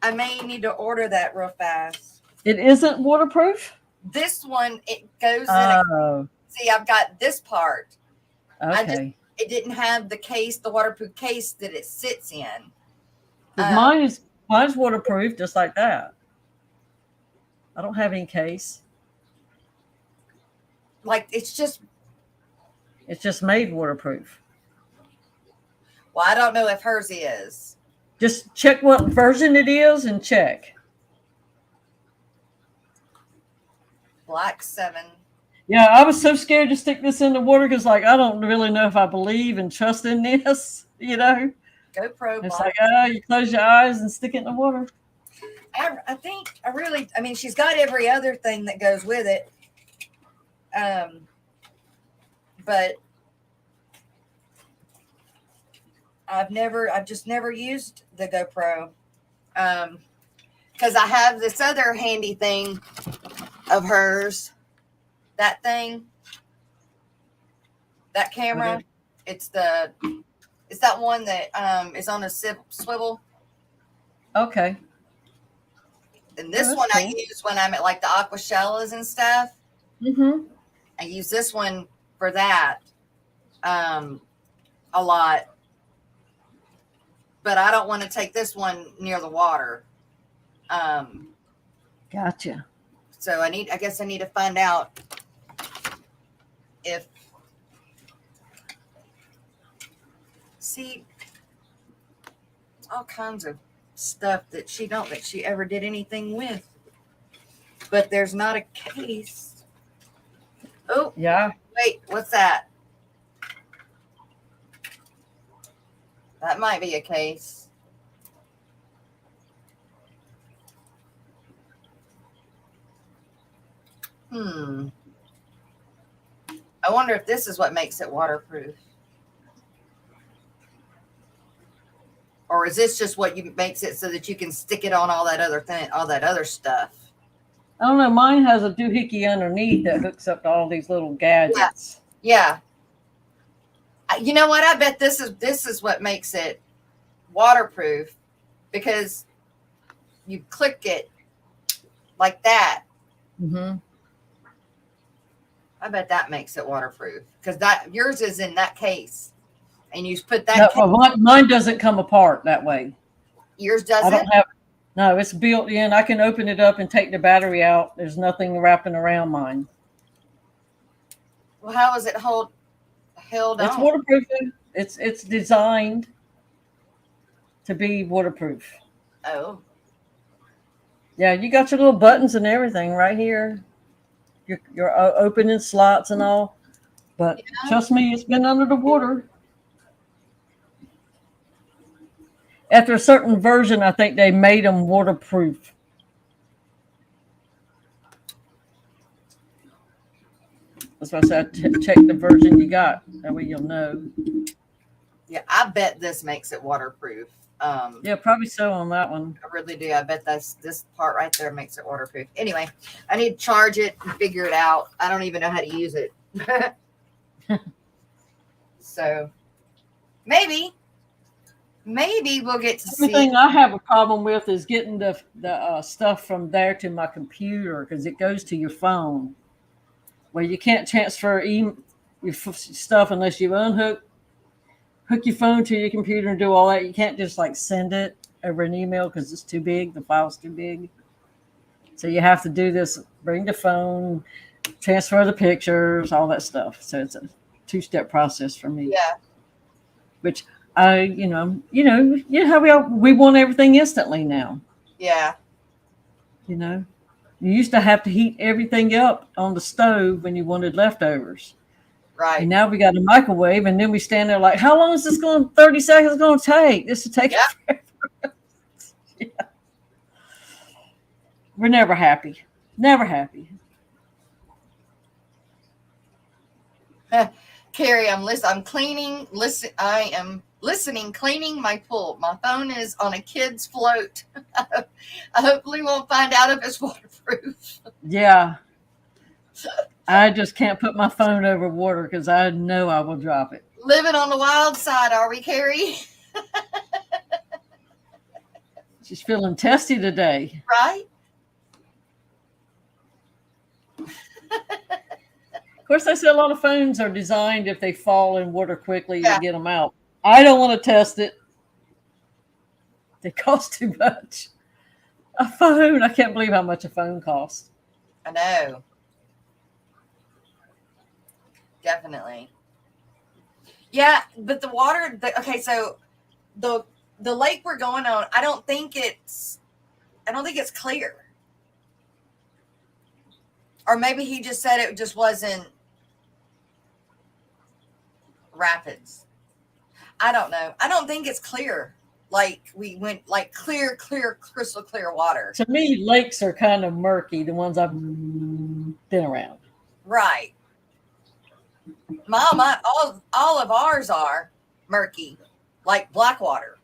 I may need to order that real fast. It isn't waterproof? This one, it goes Oh. see, I've got this part. Okay. It didn't have the case, the waterproof case that it sits in. Mine's waterproof, just like that. I don't have any case. Like it's just made waterproof. well, I don't know if hers is. Just check what version it is and check. Black 7. Yeah, I was so scared to stick this in the water because, like, I don't really know if I believe and trust in this, you know? GoPro. It's like, you close your eyes and stick it in the water. I mean, she's got every other thing that goes with it. But I've just never used the GoPro. Because I have this other handy thing of hers. That thing. That camera. It's the It's that one that is on a swivel. Okay. And this that's one I cool. use when I'm at like the Aquashellas and stuff. Mm-hmm. I use this one for that a lot. But I don't want to take this one near the water. Gotcha. So I guess I need to find out if, see, all kinds of stuff that she don't think she ever did anything with. But there's not a case. Oh, Yeah. wait, what's that? That might be a case. I wonder if this is what makes it waterproof. Or is this just what makes it so that you can stick it on all that other thing, all that other stuff? I don't know. Mine has a doohickey underneath that hooks up to all these little gadgets. Yeah. You know what? I bet this is what makes it waterproof, because you click it like that. Mm-hmm. I bet that makes it waterproof, because that yours is in that case, and you put that. No, well, mine doesn't come apart that way. Yours I doesn't. don't have. No, it's built in. I can open it up and take the battery out. There's nothing wrapping around mine. Well, how is it held on? It's waterproof. It's designed to be waterproof. Oh. Yeah, you got your little buttons and everything right here. Your opening slots and all. But trust me, it's been under the water. After a certain version, I think they made them waterproof. That's why I said check the version you got. That way you'll know. Yeah, I bet this makes it waterproof. Yeah, probably so on that one. I really do. I bet this part right there makes it waterproof. Anyway, I need to charge it and figure it out. I don't even know how to use it. So maybe we'll get to see. The thing I have a problem with is getting the stuff from there to my computer, because it goes to your phone, where you can't transfer your stuff unless you hook your phone to your computer and do all that. You can't just like send it over an email because it's too big. The file's too big. So you have to do this, bring the phone, transfer the pictures, all that stuff. So it's a 2-step process for me. Yeah. Which you know how we want everything instantly now. Yeah. You know, you used to have to heat everything up on the stove when you wanted leftovers. Right. And now we got a microwave, and then we stand there like, how long is this going? 30 seconds going to take? This will take forever. Yeah. We're never happy. Never happy. Carrie, I'm cleaning. I am listening, cleaning my pool. My phone is on a kid's float. I hopefully won't find out if it's waterproof. Yeah. I just can't put my phone over water because I know I will drop it. Living on the wild side, are we, Carrie? She's feeling testy today. Right? Of course, they say a lot of phones are designed if they fall in water quickly to get them out. I don't want to test it. They cost too much. A phone, I can't believe how much a phone costs. I know. Definitely. Yeah, but the water, okay, so the lake we're going on, I don't think it's clear. Or maybe he just said it just wasn't rapids. I don't know. I don't think it's clear. Like we went like clear, crystal clear water. To me, lakes are kind of murky, the ones I've been around. Right. All of ours are murky, like Blackwater.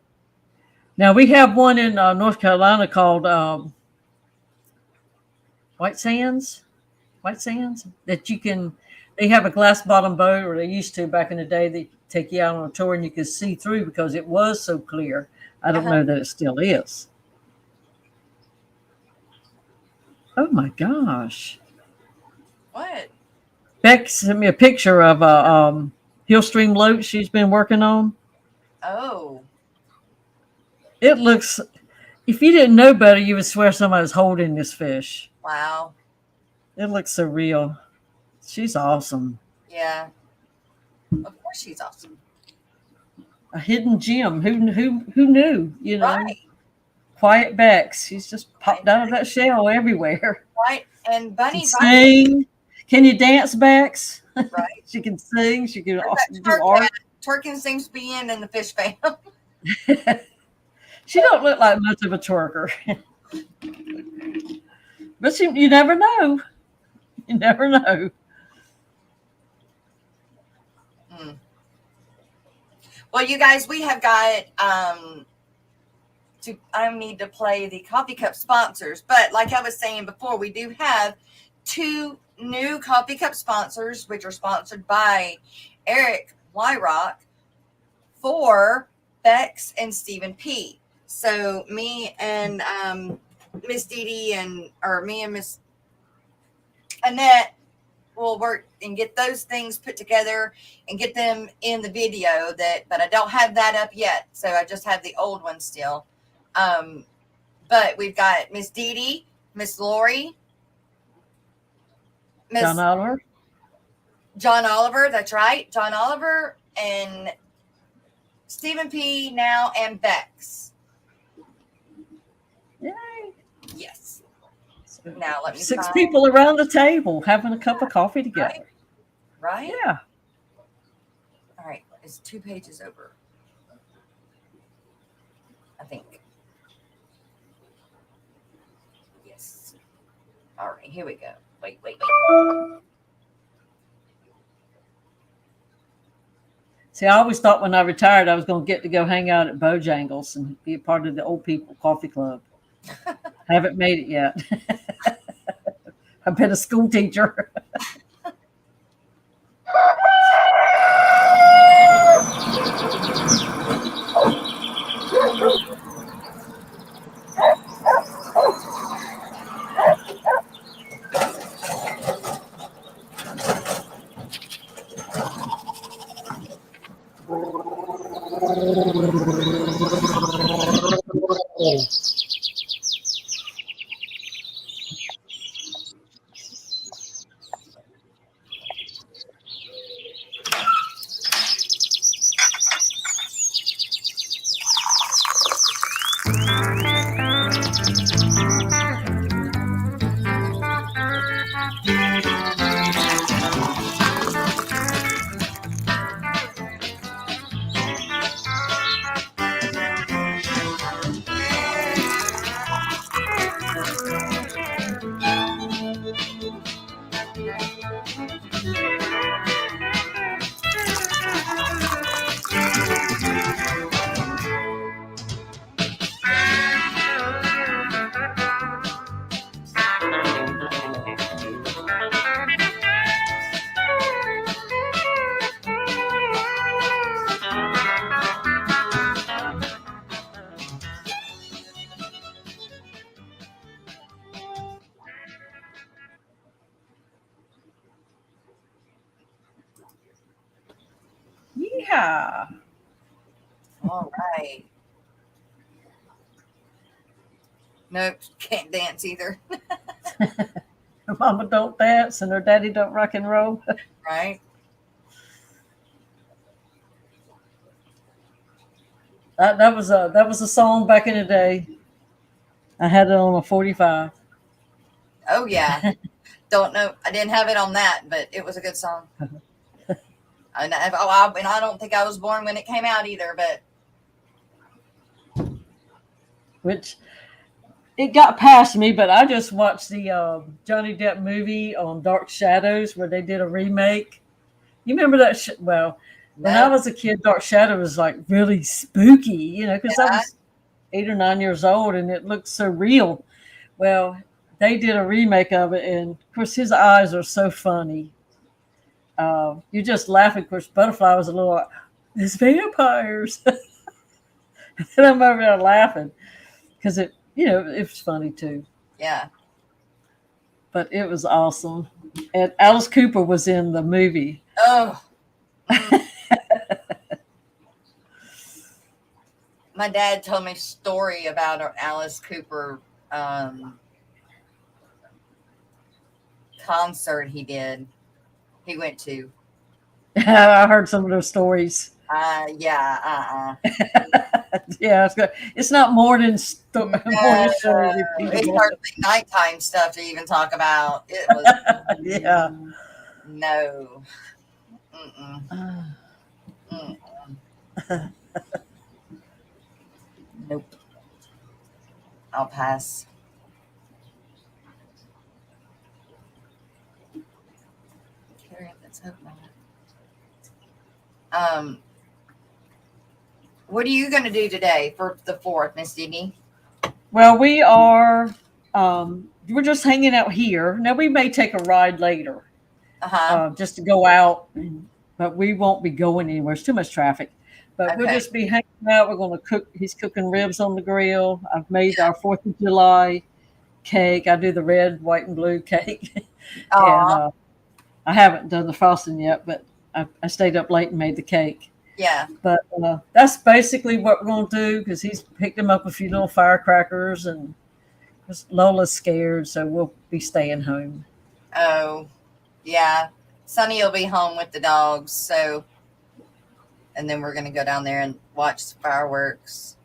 Now, we have one in North Carolina called White Sands. White Sands, that you can. They have a glass bottom boat, or they used to back in the day. They take you out on a tour and you could see through because it was so clear. I don't know that it still is. Oh my gosh! What? Beck sent me a picture of a Hillstream float she's been working on. Oh. It looks. If you didn't know better, you would swear somebody's holding this fish. Wow. It looks so real. She's awesome. Yeah. Of course she's awesome. A hidden gem. Who knew? You know. Right. Quiet Bex. She's just popped out of that shell everywhere. Right. And Bunny sing. Can you dance, Bex? Right. She can sing. She can do Turk art. Twerking seems to be in the fish fam. She don't look like much of a twerker. But you never know. You never know. Well, you guys, we have got I need to play the coffee cup sponsors, but like I was saying before, we do have 2 new coffee cup sponsors, which are sponsored by Eric Wyrock for Bex and Stephen P. So me and Miss Dee or me and Miss Annette will work and get those things put together and get them in the video but I don't have that up yet. So I just have the old one still. But we've got Miss Dee, Miss Lori, John Oliver. John Oliver, that's right. John Oliver and Stephen P. now and Bex. Yay. Yes. Now let me 6 people around the table having a cup of coffee together. Right? Yeah. All right. It's 2 pages over. I think. Yes. All right. Here we go. Wait. See, I always thought when I retired, I was going to get to go hang out at Bojangles and be a part of the old people coffee club. Haven't made it yet. I've been a school teacher. Yeah. All right. Nope, can't dance either. Her mama don't dance and her daddy don't rock and roll. Right. That was a song back in the day. I had it on a 45. Oh yeah. Don't know. I didn't have it on that, but it was a good song. And I don't think I was born when it came out either, but Which it got past me, but I just watched the Johnny Depp movie on Dark Shadows where they did a remake. You remember that? When I was a kid, Dark Shadows was like really spooky, because I was 8 or 9 years old and it looked so real. Well, they did a remake of it, and of course his eyes are so funny. You're just laughing. Of course, Butterfly was a little, there's vampires. And I'm over there laughing because it was funny too. Yeah. But it was awesome. And Alice Cooper was in the movie. Oh. My dad told me a story about an Alice Cooper concert he went to. I heard some of those stories. Yeah. Yeah, it's good. It's not morning show. It's hardly nighttime stuff to even talk about. It was Yeah. no. Mm-mm. Mm-mm. Nope. I'll pass. Let's hope not. What are you going to do today for the 4th, Miss Dini? Well, we are. We're just hanging out here. Now we may take a ride later, just to go out, but we won't be going anywhere. It's too much traffic. But we'll just be hanging out. We're going to cook. He's cooking ribs on the grill. I've made our 4th of July cake. I do the red, white, and blue cake. And I haven't done the frosting yet, but I stayed up late and made the cake. Yeah. But that's basically what we're going to do, because he's picked him up a few little firecrackers, and Lola's scared, so we'll be staying home. Oh, yeah. Sonny will be home with the dogs, so, and then we're going to go down there and watch the fireworks.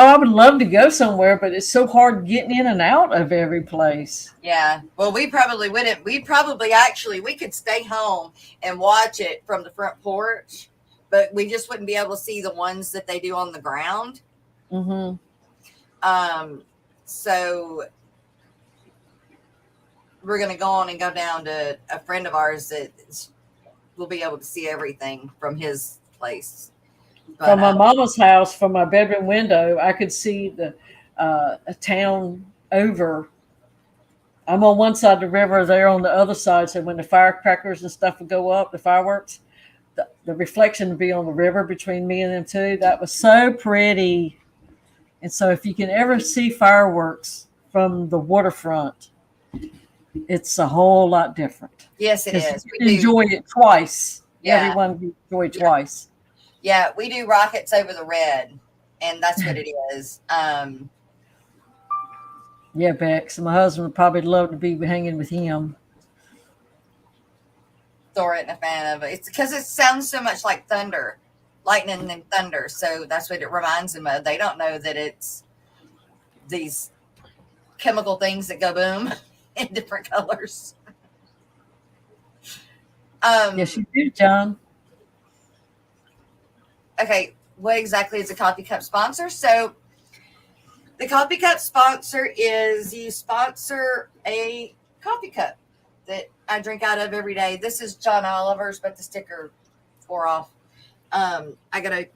Oh, I would love to go somewhere, but it's so hard getting in and out of every place. Yeah. Well, we probably wouldn't. We could stay home and watch it from the front porch, but we just wouldn't be able to see the ones that they do on the ground. Mm-hmm. So we're going to go on and go down to a friend of ours that will be able to see everything from his place. But, from my mama's house, from my bedroom window, I could see a town over. I'm on one side of the river, they're on the other side. So when the firecrackers and stuff would go up, the fireworks, the reflection would be on the river between me and them too. That was so pretty. And so if you can ever see fireworks from the waterfront, it's a whole lot different. Yes, it is. We enjoy it twice. Yeah. Everyone enjoy twice. Yeah, we do rockets over the red, and that's what it is. Yeah, Bex. My husband would probably love to be hanging with him. Thor isn't a fan of it. It's because it sounds so much like thunder, lightning and thunder. So that's what it reminds them of. They don't know that it's these chemical things that go boom in different colors. Yes, you do, John. Okay, what exactly is a coffee cup sponsor? So the coffee cup sponsor is you sponsor a coffee cup that I drink out of every day. This is John Oliver's, but the sticker wore off. I gotta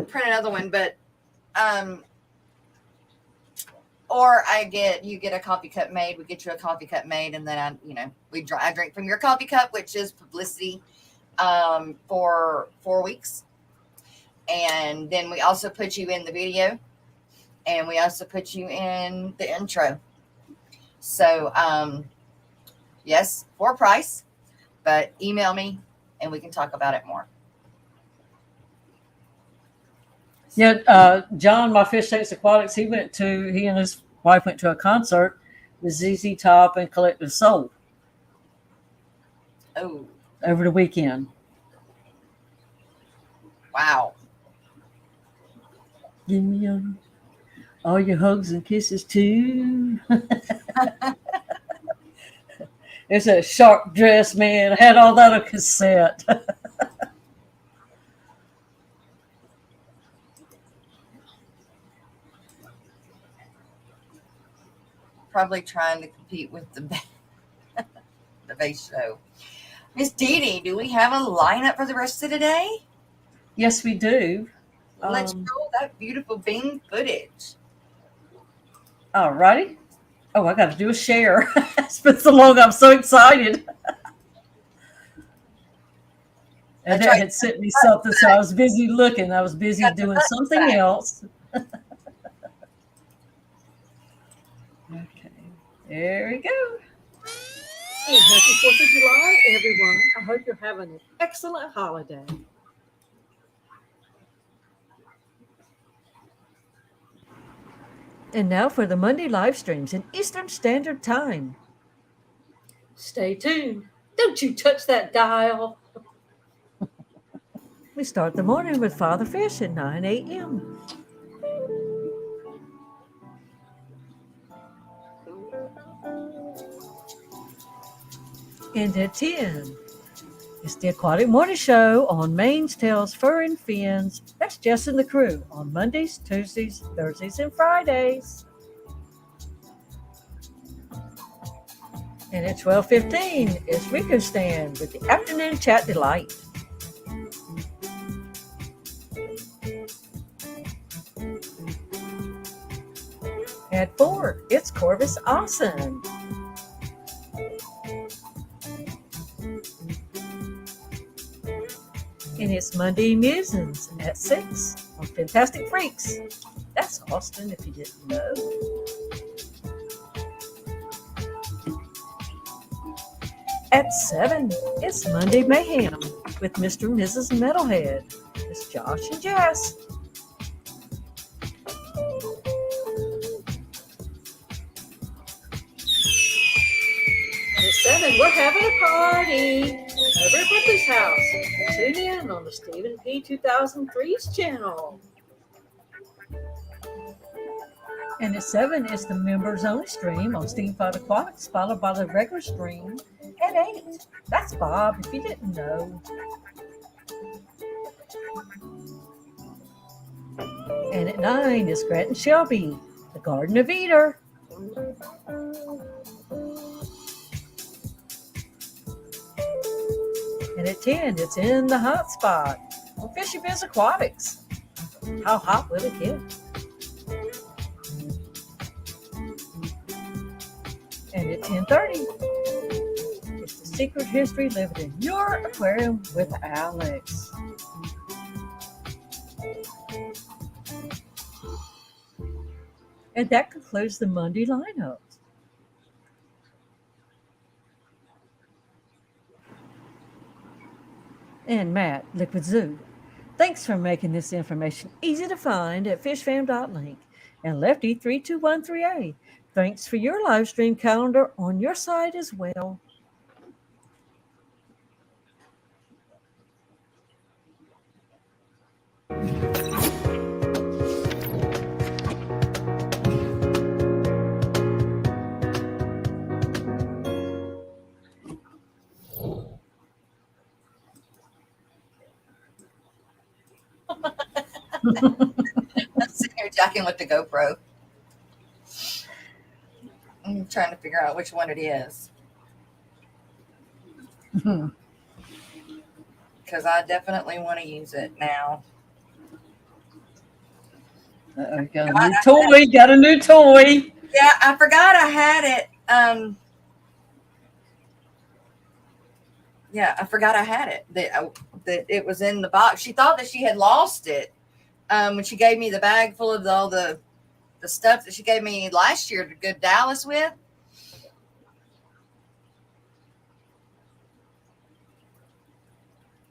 print another one, but or you get a coffee cup made. We get you a coffee cup made, and then I drink from your coffee cup, which is publicity for 4 weeks. And then we also put you in the video, and we also put you in the intro. So, yes, for a price, but email me and we can talk about it more. Yeah, John, my fish tanks aquatics, he and his wife went to a concert with ZZ Top and Collective Soul. Oh, over the weekend. Wow. Give me all your hugs and kisses too. It's a sharp dress, man. I had all that on cassette. Probably trying to compete with the base show. Miss Dee Dee, do we have a lineup for the rest of the day? Yes, we do. Let's roll that beautiful bean footage. All righty. Oh, I got to do a share. It's been so long. I'm so excited. And that had sent me something, so I was busy looking. I was busy doing something else. Okay, there we go. And happy 4th of July, everyone. I hope you're having an excellent holiday. And now for the Monday live streams in Eastern Standard Time. Stay tuned. Don't you touch that dial. We start the morning with Father Fish at 9 a.m. And at 10, it's the Aquatic Morning Show on Maine's Tails, Fur and Fins. That's Jess and the crew on Mondays, Tuesdays, Thursdays, and Fridays. And at 12:15, it's Rico Stand with the Afternoon Chat Delight. At 4, it's Corvus Awesome. And it's Monday Musings at 6 on Fantastic Freaks. That's Austin, if you didn't know. At 7, it's Monday Mayhem with Mr. and Mrs. Metalhead. It's Josh and Jess. At 7, we're having a party over at Ripley's house. Tune in on the Stephen P. 2003's channel. And at 7, it's the members only stream on Steamfight Aquatics, followed by the regular stream at 8. That's Bob, if you didn't know. And at 9 is Grant and Shelby, the Garden of Eder. And at 10, it's In the Hot Spot on Fishy Biz Aquatics. How hot will it get? And at 10:30, it's the Secret History Living in Your Aquarium with Alex. And that concludes the Monday lineup. And Matt, Liquid Zoo, thanks for making this information easy to find at fishfam.link. And Lefty32138, thanks for your live stream calendar on your side as well. I'm sitting here jacking with the GoPro. I'm trying to figure out which one it is. Because I definitely want to use it now. Got a new toy. Got a new toy. Yeah, I forgot I had it. Yeah, I forgot I had it. That it was in the box. She thought that she had lost it when she gave me the bag full of all the stuff that she gave me last year to go to Dallas with.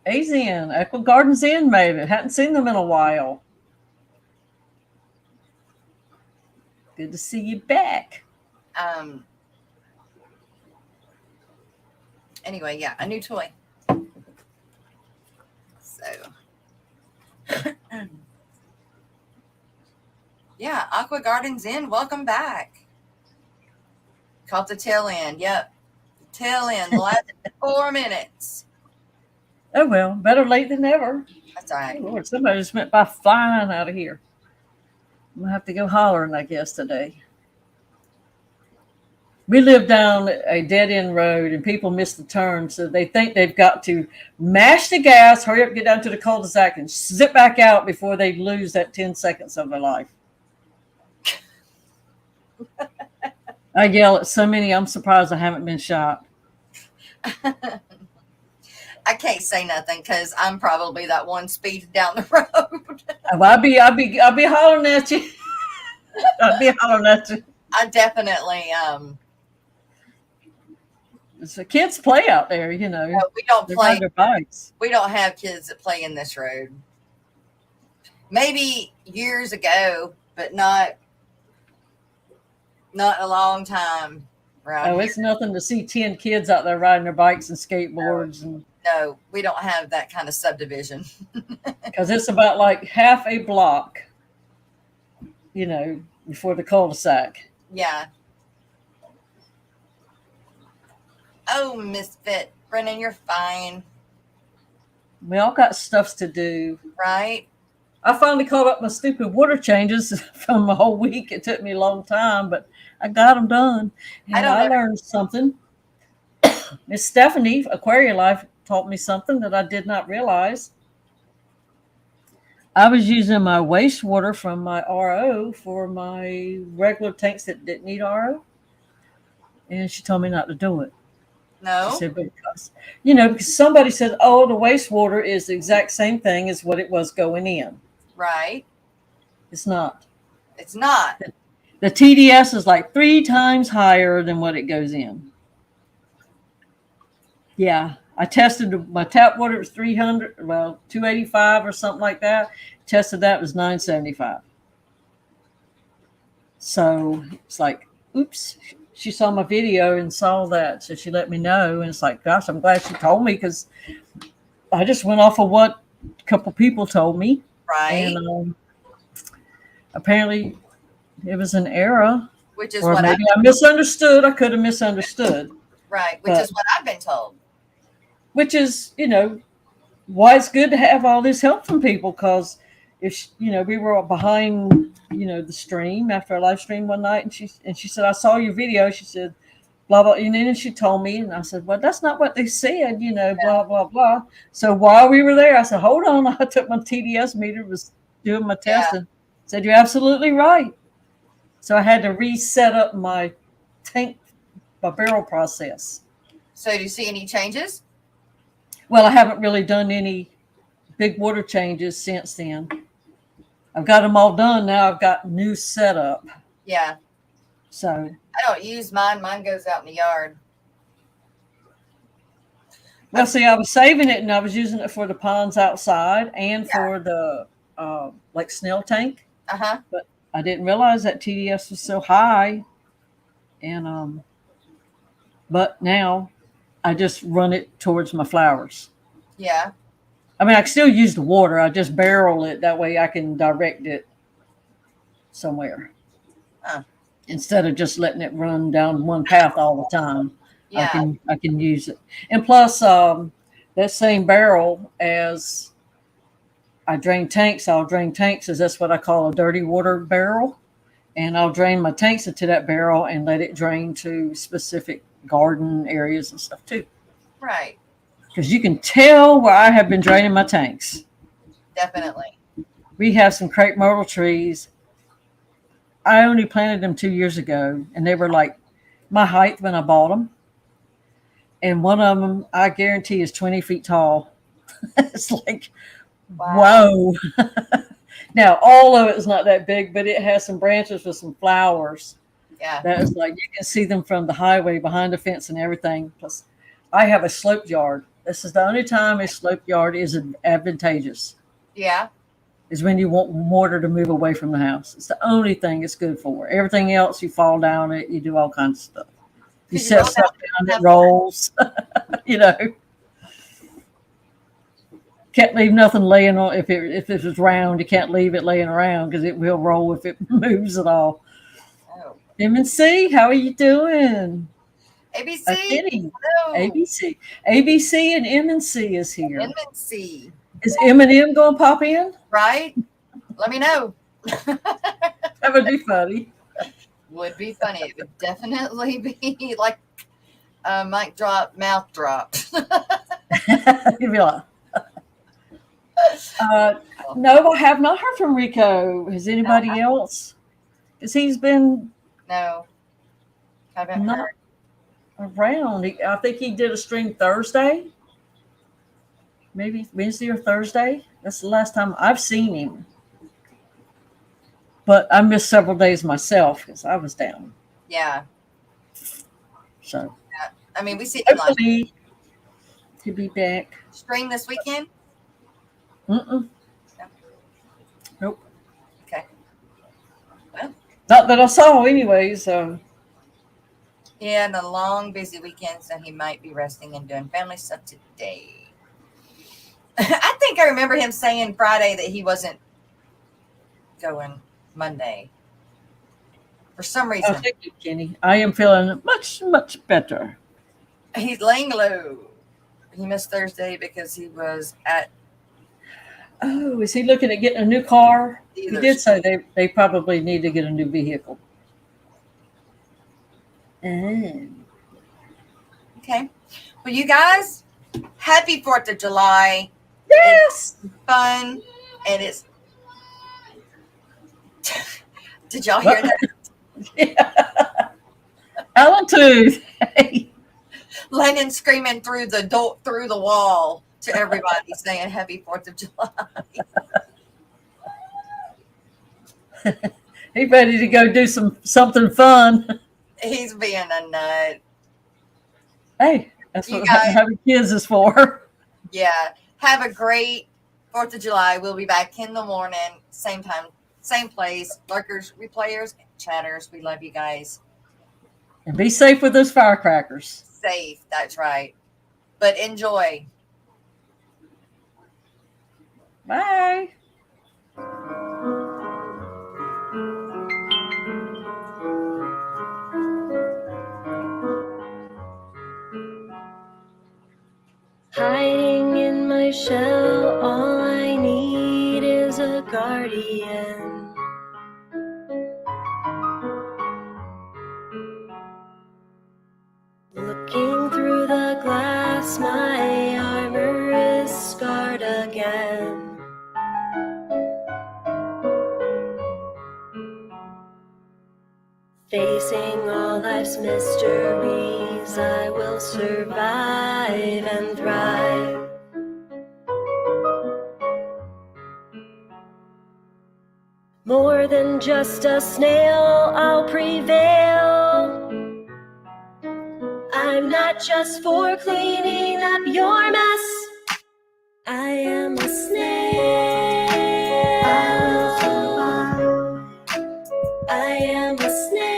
AZN, Aqua Gardens Inn made it. Hadn't seen them in a while. Good to see you back. Anyway, yeah, a new toy. So, yeah, Aqua Gardens Inn, welcome back. Caught the tail end. Yep, tail end. The last 4 minutes. Oh well, better late than never. That's all right. Oh, Lord, somebody just went by flying out of here. I'm gonna have to go hollering, I guess, today. We live down a dead-end road, and people miss the turn, so they think they've got to mash the gas, hurry up, get down to the cul-de-sac, and zip back out before they lose that 10 seconds of their life. I yell at so many. I'm surprised I haven't been shot. I can't say nothing because I'm probably that one speed down the road. I'll be hollering at you. I'll be hollering at you. I definitely So kids play out there, you know. no, we don't They play. ride their bikes. We don't have kids that play in this road. Maybe years ago, but not a long time. Around Oh, here. it's nothing to see 10 kids out there riding their bikes and skateboards, and No, we don't have that kind of subdivision. because it's about like half a block, you know, before the cul-de-sac. Yeah. Oh, Misfit. Brennan, you're fine. We all got stuffs to do. Right? I finally caught up my stupid water changes from a whole week. It took me a long time, but I got them done. And I learned something. Miss Stephanie, Aquarium Life, taught me something that I did not realize. I was using my wastewater from my RO for my regular tanks that didn't need RO. And she told me not to do it. No. She said, because, you know, because somebody said, oh, the wastewater is the exact same thing as what it was going in. Right. It's not. It's not. The TDS is like 3 times higher than what it goes in. Yeah. I tested my tap water, it was 285 or something like that. Tested that, it was 975. So it's like, oops. She saw my video and saw that. So she let me know. And it's like, gosh, I'm glad she told me, because I just went off of what a couple people told me. Right. And apparently it was an error. Which is or what maybe I misunderstood. I could have misunderstood. Right. Which is what I've been told. Which is, you know, why it's good to have all this help from people, because if, you know, we were behind, you know, the stream after a live stream one night, and she said, I saw your video. She said, blah, blah. And then she told me, and I said, well, that's not what they said, you know, blah, blah, blah. So while we were there, I said, hold on. I took my TDS meter, was doing my testing. Said, you're absolutely right. So I had to reset up my tank, my barrel process. So do you see any changes? Well, I haven't really done any big water changes since then. I've got them all done now. I've got new setup. Yeah. So I don't use mine. Mine goes out in the yard. well, see, I was saving it, and I was using it for the ponds outside and for the like snail tank. But I didn't realize that TDS was so high. And but now I just run it towards my flowers. Yeah. I mean, I can still use the water. I just barrel it. That way I can direct it somewhere. Instead of just letting it run down one path all the time. Yeah. I can use it. And plus, that same barrel, as I drain tanks, I'll drain tanks as that's what I call a dirty water barrel. And I'll drain my tanks into that barrel and let it drain to specific garden areas and stuff too. Right. Because you can tell where I have been draining my tanks. Definitely. We have some crepe myrtle trees. I only planted them 2 years ago, and they were like my height when I bought them. And one of them, I guarantee, is 20 feet tall. It's like, whoa. Now, all of it is not that big, but it has some branches with some flowers. Yeah. That is like, you can see them from the highway behind the fence and everything. Plus, I have a sloped yard. This is the only time a sloped yard is advantageous. Yeah. Is when you want water to move away from the house. It's the only thing it's good for. Everything else, you fall down it, you do all kinds of stuff. You set stuff down, it rolls. You know. Can't leave nothing laying on. If it was round, you can't leave it laying around because it will roll if it moves at all. Oh. M&C, how are you doing? ABC. Hello. ABC and M&C is here. M&C. Is M&M going to pop in? Right? Let me know. That would be funny. Would be funny. It would definitely be like mic drop, mouth drop. You'd be like, no, I have not heard from Rico. Has anybody else? Because he's been No. Haven't Not heard. around. I think he did a stream Thursday, maybe Wednesday or Thursday. That's the last time I've seen him. But I missed several days myself because I was down. Yeah. So I mean, we see him live. hopefully he'll be back. Stream this weekend? Mm-mm. No. Nope. Okay. Well. Not that I saw anyway, so. Yeah, and a long, busy weekend, so he might be resting and doing family stuff today. I think I remember him saying Friday that he wasn't going Monday. For some reason. Oh, thank you, Kenny. I am feeling much, much better. He's laying low. He missed Thursday because he was at. Oh, is he looking at getting a new car? He dealers. did say they probably need to get a new vehicle. And Okay. Well, you guys, happy 4th of July. yes, It's fun. And it's. Did y'all hear that? yeah. Alan too. Hey. Lennon screaming through the wall to everybody saying happy 4th of July. He's ready to go do something fun. He's being a nut. Hey, that's You what guys- having kids is for. Yeah. Have a great 4th of July. We'll be back in the morning, same time, same place. Lurkers, replayers, chatters. We love you guys. And be safe with those firecrackers. Safe. That's right. But enjoy. Bye. Hiding in my shell, all I need is a guardian. Looking through the glass, my armor is scarred again. Facing all life's mysteries, I will survive and thrive. More than just a snail, I'll prevail. I'm not just for cleaning up your mess. I am a snail. I am a snail.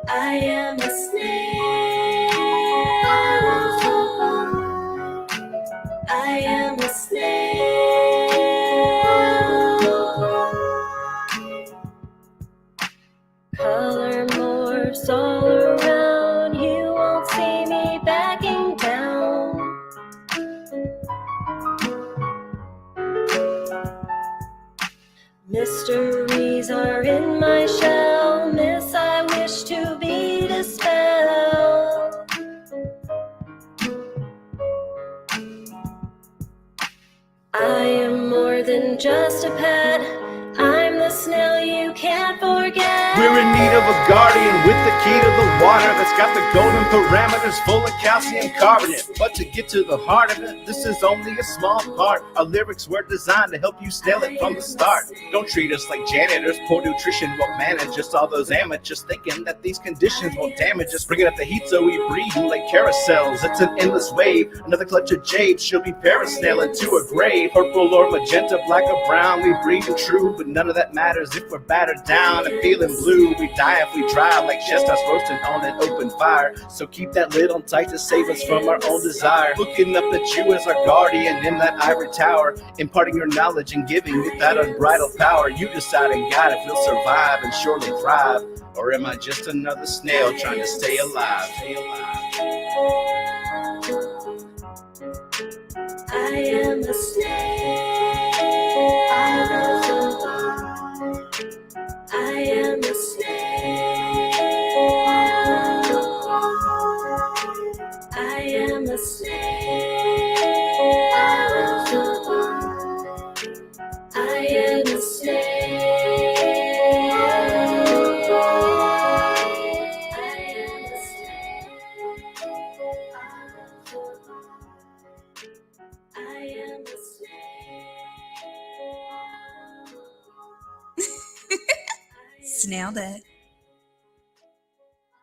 I am a snail. I am a snail. Color morphs all around. You won't see me backing down. Mysteries are in my shell, myths I wish to be dispelled. I am more than just a pet, I'm the snail you can't forget. We're in need of a guardian with the key to the water that's got the golden parameters full of calcium carbonate. But to get to the heart of it, this is only a small part. Our lyrics were designed to help you nail it from the start. Don't treat us like janitors, poor nutrition won't manage us. All those amateurs thinking that these conditions won't damage us. Bringing up the heat so we breathe like carousels. It's an endless wave, another clutch of jade. She'll be parasailing to a grave. Purple or magenta, black or brown, we breathe and true. But none of that matters if we're battered down and feeling blue. We die if we dry like chestnuts roasting on an open fire. So keep that lid on tight to save us from our own desire. Looking up at you as our guardian in that ivory tower, imparting your knowledge and giving it that unbridled power. You decide and guide if you'll survive and surely thrive, or am I just another snail trying to stay alive? I am a snail. I am a snail. I am a snail. I am a snail. now that